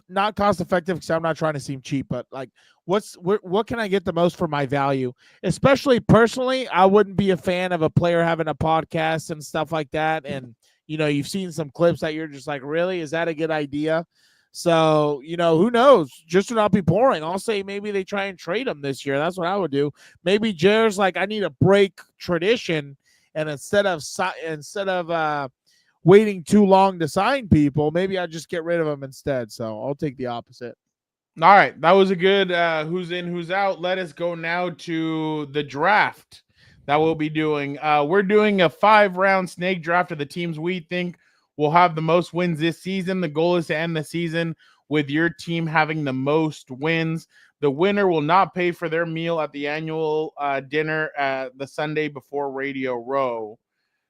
not cost effective because I'm not trying to seem cheap, but like what can I get the most for my value? Especially personally, I wouldn't be a fan of a player having a podcast and stuff like that. And you've seen some clips that you're just like, really, is that a good idea? So, who knows? Just to not be boring, I'll say maybe they try and trade him this year. That's what I would do. Maybe Jared's like, I need to break tradition, and instead of waiting too long to sign people, maybe I just get rid of them instead. So I'll take the opposite. All right, that was a good who's in, who's out. Let us go now to the draft that we'll be doing. We're doing a 5-round snake draft of the teams we think will have the most wins this season. The goal is to end the season with your team having the most wins. The winner will not pay for their meal at the annual dinner the Sunday before Radio Row.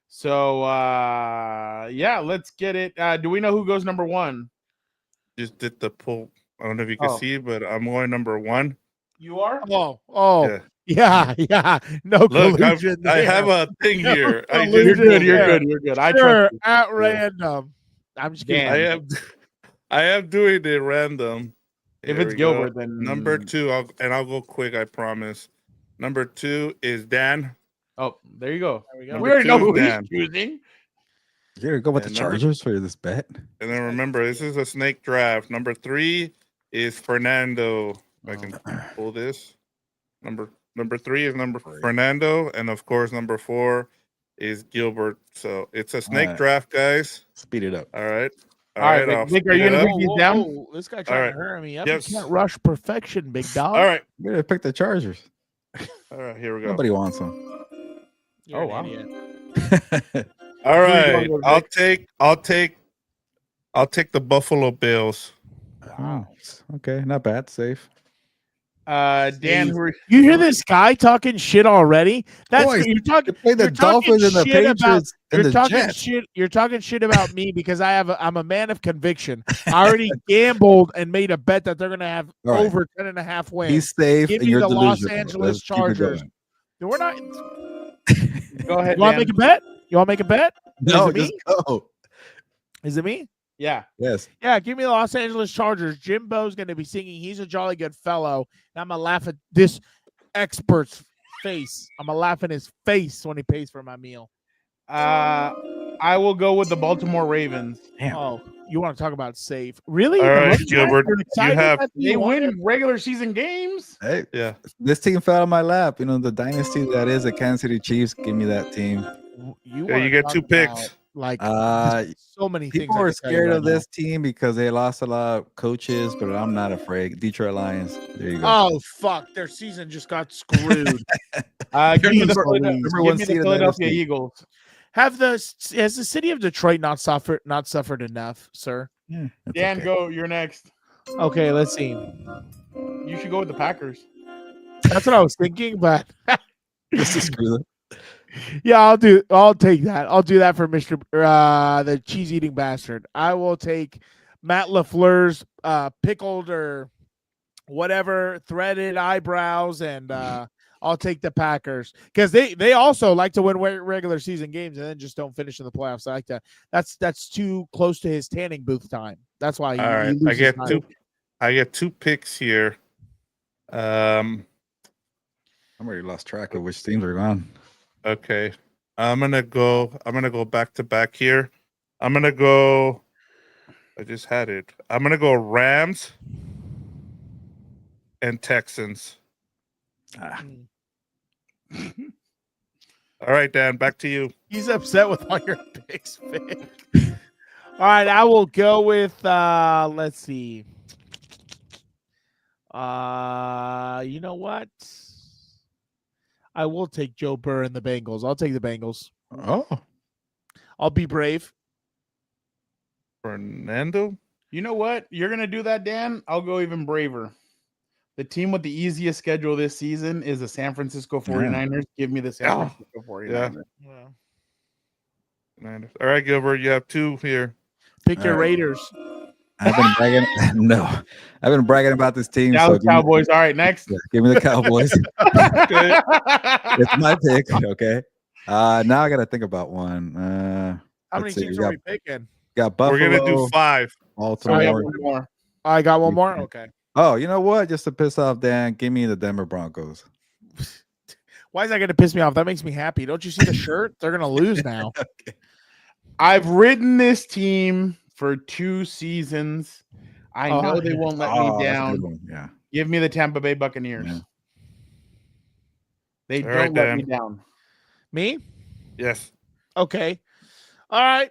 So, yeah, let's get it. Do we know who goes number 1? Just did the pull. I don't know if you can see, but I'm going number 1. You are? Oh. Yeah. No Look, collusion. I have a thing here. You're good. I trust you. At random. I'm just kidding. I am doing it random. If it's Gilbert, then number 2, I'll go quick, I promise. Number 2 is Dan. Oh, there you go. There we go. We already know who he's choosing. You're gonna go with the Chargers for this bet. And then remember, this is a snake draft. Number 3 is Fernando. I can pull this. Number 3 is Fernando, and of course number 4 is Gilbert. So it's a snake draft, guys. Speed it up. All right. Nick, are you gonna break these down? Whoa. This guy trying to hurry me up. Yes. You can't rush perfection, big dog. All right. You're gonna pick the Chargers. All right, here we go. Nobody wants them. You're an wow. idiot. All right. I'll take the Buffalo Bills. Wow. Okay, not bad. Safe. Dan, you hear this guy talking shit already? You're talking. Play the Dolphins and the Patriots and the Jets. You're talking shit about me because I'm a man of conviction. I already gambled and made a bet that they're going to have over 10.5 wins. He's safe. Give and me you're the Los delusional. Angeles Chargers. We're not. Go ahead. You want to make a bet? You want to make a bet? No, just go. Is it me? Yeah. Yes. Yeah, give me the Los Angeles Chargers. Jimbo's going to be singing He's a Jolly Good Fellow. And I'm going to laugh at this expert's face. I'm going to laugh in his face when he pays for my meal. I will go with the Baltimore Ravens. Damn. Oh, you want to talk about safe? Really? All right, Gilbert. They win regular season games. Hey, yeah. This team fell on my lap. The dynasty that is the Kansas City Chiefs. Give me that team. You get 2 picks. Like so many people things. Are scared of this team because they lost a lot of coaches, but I'm not afraid. Detroit Lions. There you go. Oh fuck! Their season just got screwed. Give me the Philadelphia Eagles. Has the city of Detroit not suffered enough, sir? Yeah, Dan, go. You're next. Okay, let's see. You should go with the Packers. That's what I was thinking, but just to screw them. Yeah, I'll take that. I'll do that for Mr. The cheese eating bastard. I will take Matt LaFleur's pickled or whatever threaded eyebrows, and I'll take the Packers because they also like to win regular season games and then just don't finish in the playoffs. I like that. That's too close to his tanning booth time. That's why. All right, I get 2 picks here. I'm already lost track of which teams are gone. Okay, I'm gonna go back to back here. I just had it. I'm gonna go Rams and Texans. All right, Dan, back to you. He's upset with all your picks, Vic. All right, I will go with let's see. You know what? I will take Joe Burrow and the Bengals. I'll take the Bengals. Oh. I'll be brave. Fernando? You know what? You're going to do that, Dan? I'll go even braver. The team with the easiest schedule this season is the San Francisco 49ers. Yeah. Give me the San Francisco 49ers. Yeah. All right, Gilbert, you have 2 here. Pick your Raiders. I've been bragging. No, I've been bragging about this team. Cowboys. All right, next. Yeah, give me the Cowboys. It's my pick. Okay. Now I got to think about one. How many teams are we picking? Got Buffalo. We're gonna do 5. Baltimore. I got one more. Okay. Oh, you know what? Just to piss off Dan, give me the Denver Broncos. Why is that going to piss me off? That makes me happy. Don't you see the shirt? They're going to lose now. Okay. I've ridden this team for 2 seasons. I know they won't let me down. Yeah. Give me the Tampa Bay Buccaneers. Yeah. They All don't right, let Dan. me down. Me? Yes. Okay. All right.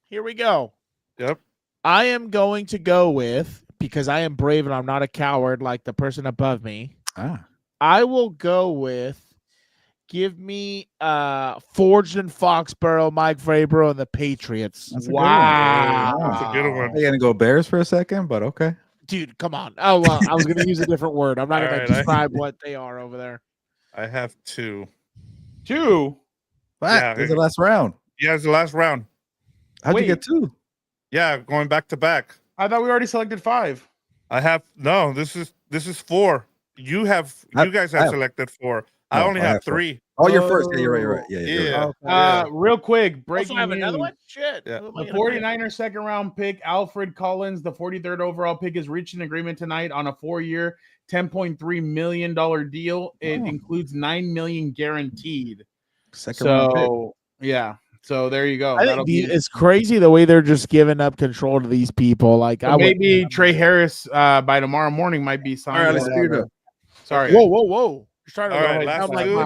Here we go. Yep. I am going to go with, because I am brave and I'm not a coward like the person above me. I will go with, give me Forged in Foxborough, Mike Vrabel, and the Patriots. That's Wow. That's a good one. I'm going to go Bears for a second, but okay. Dude, come on. Oh, well, I was going to use a different word. I'm not All going right, to describe what they are over there. I have 2. 2? This is the last round. Yeah, it's the last round. How'd you Wait. get 2? Yeah, going back to back. I thought we already selected 5. I have this is 4. You guys have selected 4. I No, only I have have 4. 3. Oh, you're first. Yeah, you're right. Yeah. Yeah. Okay. Real quick, Also breaking have another news. one? Shit. Yeah. Who am I The gonna pick? 49ers second round pick, Alfred Collins, the 43rd overall pick, is reaching an agreement tonight on a 4-year, $10.3 million deal. It includes $9 million guaranteed. Second round pick. So yeah. So there you go. I think it's crazy the way they're just giving up control to these people. Like, So maybe Tre Harris by tomorrow morning might be signed. All right, let's speed it up. Sorry. Whoa. You're starting All to right, last sound like two.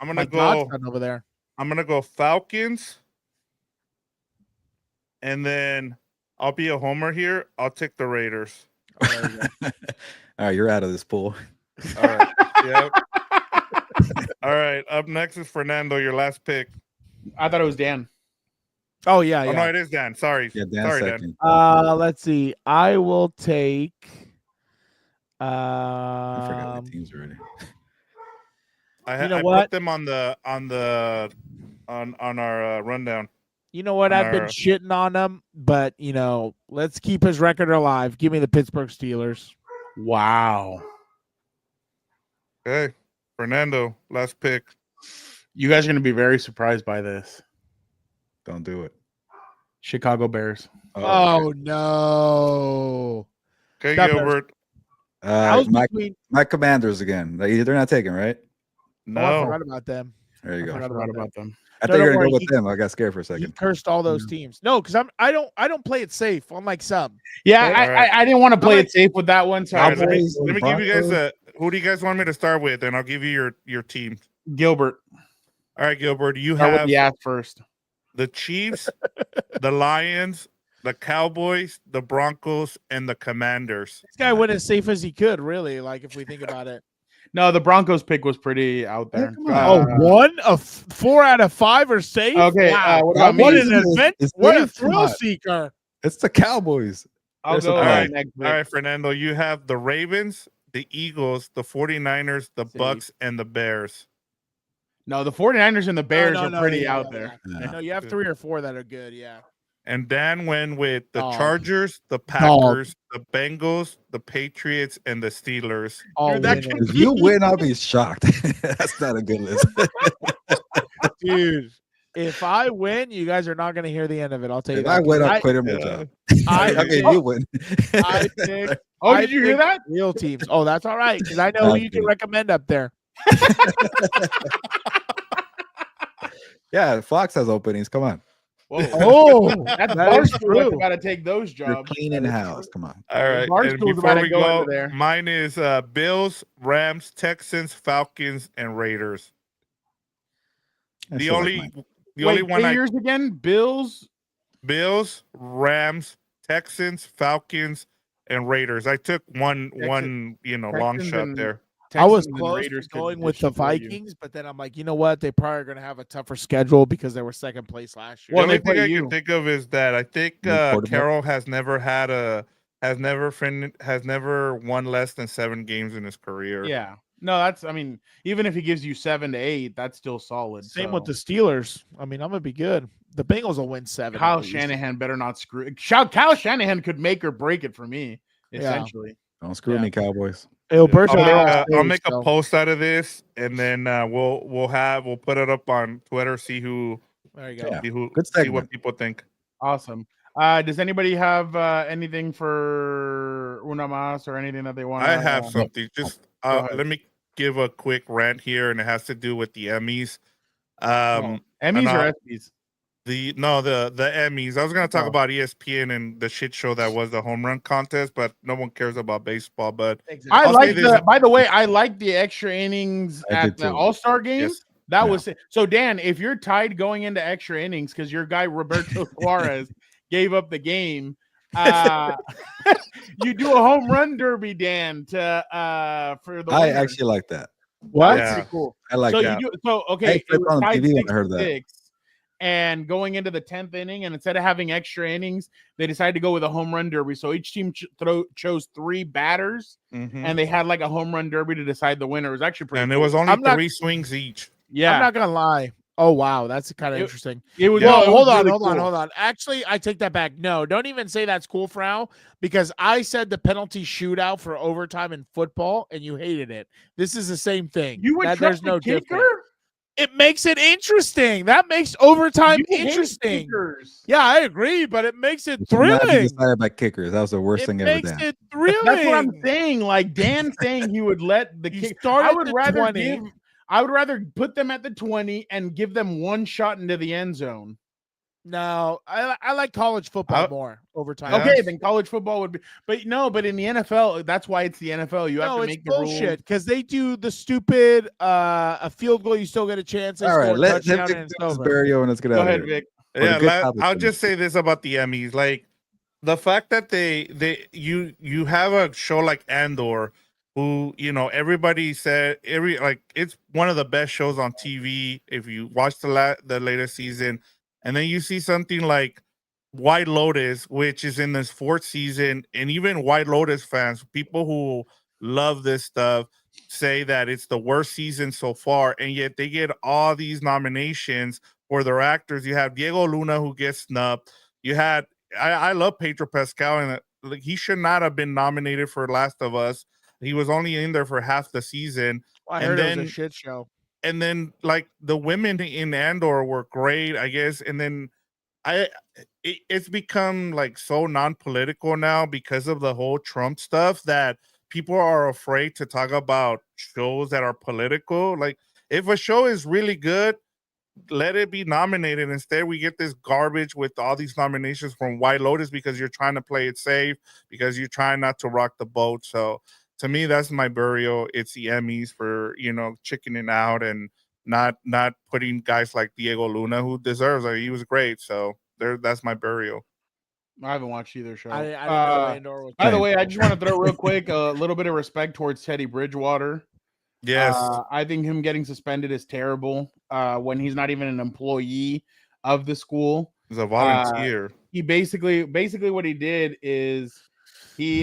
I'm my gonna go. godson over there. I'm gonna go Falcons, and then I'll be a homer here. I'll take the Raiders. All right, you're out of this pool. All right. Yep. All right. Up next is Fernando. Your last pick. I thought it was Dan. Oh yeah. Oh no, it is Dan. Sorry. Yeah, Dan Sorry, second. Dan. Let's see. I will take. I forgot the teams already. You know I what? put them on our rundown. You know what? on I've been our- shitting on them, but let's keep his record alive. Give me the Pittsburgh Steelers. Wow. Okay, Fernando, last pick. You guys are going to be very surprised by this. Don't do it. Chicago Bears. Oh no. Okay, That Gilbert. My Commanders again. They're not taking, right? I No. forgot about them. There you go. I I forgot about them. I No, thought you were don't gonna go worry, with them. I got scared for a He second. cursed all those teams. No, because I don't play it safe, unlike some. Yeah, Okay, all right. I didn't want to play like- it safe with that one. So All right, let me Cowboys and give you guys Broncos. who do you guys want me to start with, and I'll give you your team. Gilbert. All right, Gilbert. You Start with have the ass first. the Chiefs, the Lions, the Cowboys, the Broncos, and the Commanders. This guy went as safe as he could, really. Like if we think about it. No, the Broncos pick was pretty out there. come on. One of 4 out of 5 are safe. Okay, Wow. what about What me? an event! It's What a safe. Come thrill on. seeker! It's the Cowboys. I'll There's go some- Alright, next pick. All right, Fernando. You have the Ravens, the Eagles, the 49ers, the Safe. Bucks, and the Bears. No, the 49ers and the Bears No, are pretty yeah, out yeah, there. yeah. No, you have 3 or 4 that are good. Yeah. And Dan went with the Dog. Chargers, the Packers, the Bengals, the Patriots, and the Steelers. All Dude, that winners. If you win, I'll be shocked. That's not a good list. Dude. If I win, you guys are not going to hear the end of it. I'll tell you If that. I win, I'm I- quitting my yeah. job. I mean, you win. I picked Oh, I did you hear picked that? real teams. Oh, that's all right because I know who you can recommend up there. Yeah, Fox has openings. Come on. Whoa. Oh, That's that is Barstool true. that's about to take those You're jobs. cleaning house. Come on. All right. Barstool's And about before to we go go, into there. mine is Bills, Rams, Texans, Falcons, and Raiders. That's The like only mine. the only Wait, one I yours again? Bills. Bills, Rams, Texans, Falcons, and Raiders. I took one long Texans shot and- there. I was Texans and close to Raiders could going with the destroy you. Vikings, but then I'm like, you know what? They probably are going to have a tougher schedule because they were second place last year. Well, the they only thing play I you. can think of is that I think New quarterback? Carroll has never won less than 7 games in his career. Yeah. No, that's. I mean, even if he gives you 7 to 8, that's still solid. Same with so. the Steelers. I mean, I'm going to be good. The Bengals will win 7. Kyle at least. Shanahan better not screw. Kyle Shanahan could make or break it for me. Essentially. Don't screw Yeah. me, Cowboys. It'll burst I'll they're all make, I'll safe, make so. a post out of this, and then we'll put it up on Twitter. See who There you go. Yeah. see who Good see what segment. people think. Awesome. Does anybody have anything for Una Mas or anything that they want? I have something. Just let me give a quick rant here, and it has to do with the Emmys. Emmys or ESPYs? The Emmys. I was going to talk about ESPN and the shit show that was the home run contest, but no one cares about baseball. But I like by the way, I like the extra innings at the All-Star game. Yes. That was so. Dan, if you're tied going into extra innings because your guy Roberto Suarez gave up the game, you do a home run derby, Dan, to for the. I actually like that. What? Yeah. Pretty cool. I like that. Okay, it was on tied TV when I heard that. 6-6, and going into the 10th inning, and instead of having extra innings, they decided to go with a home run derby. So each team chose 3 batters, and they had like a home run derby to decide the winner. It was actually pretty. And cool. it was only 3 swings each. Yeah, I'm not gonna lie. Oh wow, that's kind of interesting. It was. Well, hold cool. on. Actually, I take that back. No, don't even say that's cool, Frau, because I said the penalty shootout for overtime in football, and you hated it. This is the same thing. You would there's trust no the kicker? difference. It makes it interesting. That makes overtime interesting. Yeah, I agree, but it makes it thrilling. Decided by kickers. That was the worst thing ever done. It makes it thrilling. That's what I'm saying. Like Dan saying he would let the kicker. I would rather put them at the 20 and give them one shot into the end zone. No, I like college football more overtime. Okay, then college football would be, but in the NFL, that's why it's the NFL. You have to make the bullshit because they do the stupid a field goal, you still get a chance. All right, let's get this Barrio and let's get out of here. Vic. Yeah, I'll just say this about the Emmys, like the fact that you have a show like Andor, who everybody said it's one of the best shows on TV if you watch the latest season. And then you see something like White Lotus, which is in this 4th season, and even White Lotus fans, people who love this stuff, say that it's the worst season so far, and yet they get all these nominations for their actors. You have Diego Luna, who gets snubbed. You had I love Pedro Pascal, and he should not have been nominated for Last of Us. He was only in there for half the season. I heard it was a shit show. And then like the women in Andor were great, I guess. And then it's become like so non-political now because of the whole Trump stuff that people are afraid to talk about shows that are political. Like if a show is really good, let it be nominated. Instead, we get this garbage with all these nominations from White Lotus because you're trying to play it safe, because you're trying not to rock the boat. So to me, that's my burial. It's the Emmys for, chickening out and not putting guys like Diego Luna, who deserves it. He was great. So that's my burial. I haven't watched either show. I didn't know Andor was. By the way, I just want to throw real quick a little bit of respect towards Teddy Bridgewater. Yes. I think him getting suspended is terrible when he's not even an employee of the school. He's a volunteer. He basically what he did is he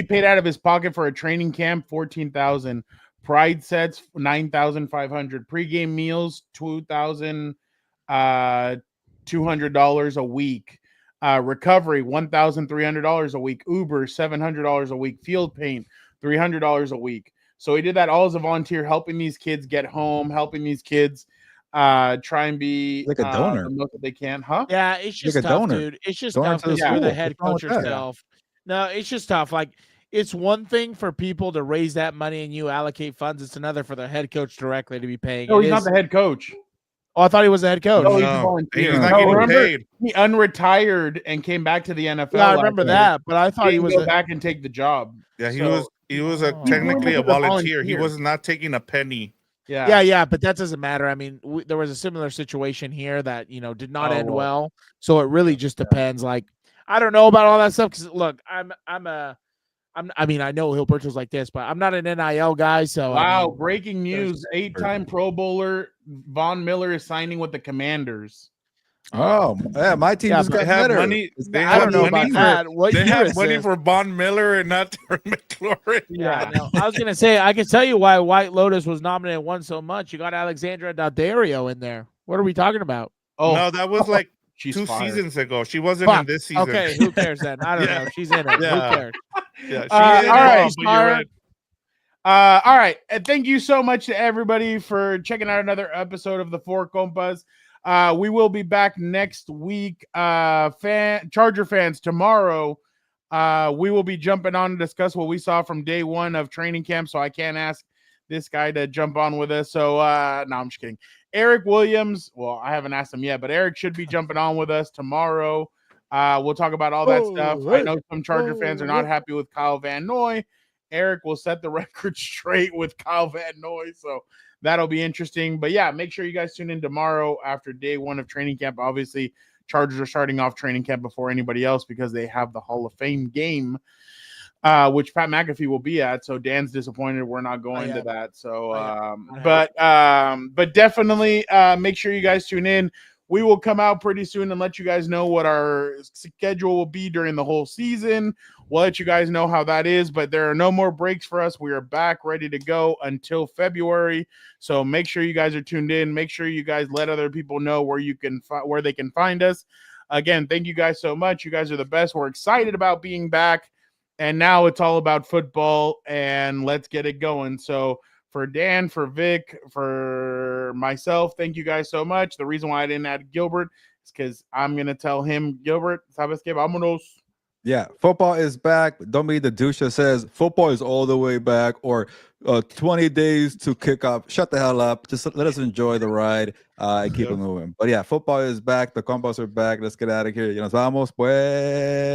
paid out of his pocket for a training camp $14,000, pride sets $9,500, pregame meals $2,200 a week, recovery $1,300 a week, Uber $700 a week, field paint $300 a week. So he did that all as a volunteer, helping these kids get home, helping these kids try and be like a donor the most that they can, huh? Yeah, it's just like tough, dude. It's just tough because you're the head coach yourself. No, it's just tough. Like, it's one thing for people to raise that money and you allocate funds. It's another for the head coach directly to be paying. No, he's not the head coach. Oh, I thought he was the head coach. No, he's a volunteer. He's not getting paid. He unretired and came back to the NFL. Yeah, I remember that, but I thought he was go back and take the job. Yeah, he was technically a volunteer. He was not taking a penny. Yeah, but that doesn't matter. I mean, there was a similar situation here that did not end well. So it really just depends. Like, I don't know about all that stuff because look, I know Hilberto's like this, but I'm not an NIL guy. So wow, breaking news: 8-time Pro Bowler Von Miller is signing with the Commanders. Oh, yeah, my team just got better. Money. I don't know about that. They have money for Von Miller and not for McLaurin. Yeah, no, I was gonna say I can tell you why White Lotus was nominated and won so much. You got Alexandra Daddario in there. What are we talking about? Oh no, that was like 2 seasons ago. She wasn't in this season. Okay, who cares then? I don't know. She's in it. Yeah. Who cares? Yeah, all right. And thank you so much to everybody for checking out another episode of the Four Compas. We will be back next week. Charger fans, tomorrow we will be jumping on to discuss what we saw from day one of training camp. So I can't ask this guy to jump on with us. So no, I'm just kidding. Eric Williams, well, I haven't asked him yet, but Eric should be jumping on with us tomorrow. We'll talk about all that stuff. I know some Charger fans are not happy with Kyle Van Noy. Eric will set the record straight with Kyle Van Noy, so that'll be interesting. But yeah, make sure you guys tune in tomorrow after day one of training camp. Obviously, Chargers are starting off training camp before anybody else because they have the Hall of Fame game, which Pat McAfee will be at. So Dan's disappointed we're not going to that. So, but definitely make sure you guys tune in. We will come out pretty soon and let you guys know what our schedule will be during the whole season. We'll let you guys know how that is, but there are no more breaks for us. We are back ready to go until February. So make sure you guys are tuned in. Make sure you guys let other people know where where they can find us. Again, thank you guys so much. You guys are the best. We're excited about being back. And now it's all about football, and let's get it going. So for Dan, for Vic, for myself, thank you guys so much. The reason why I didn't add Gilbert is because I'm going to tell him, Gilbert, sabes que vámonos. Yeah, football is back. Don't be the douche that says football is all the way back or 20 days to kick off. Shut the hell up. Just let us enjoy the ride and keep it moving. But yeah, football is back. The Compas are back. Let's get out of here. Y nos vamos, pues.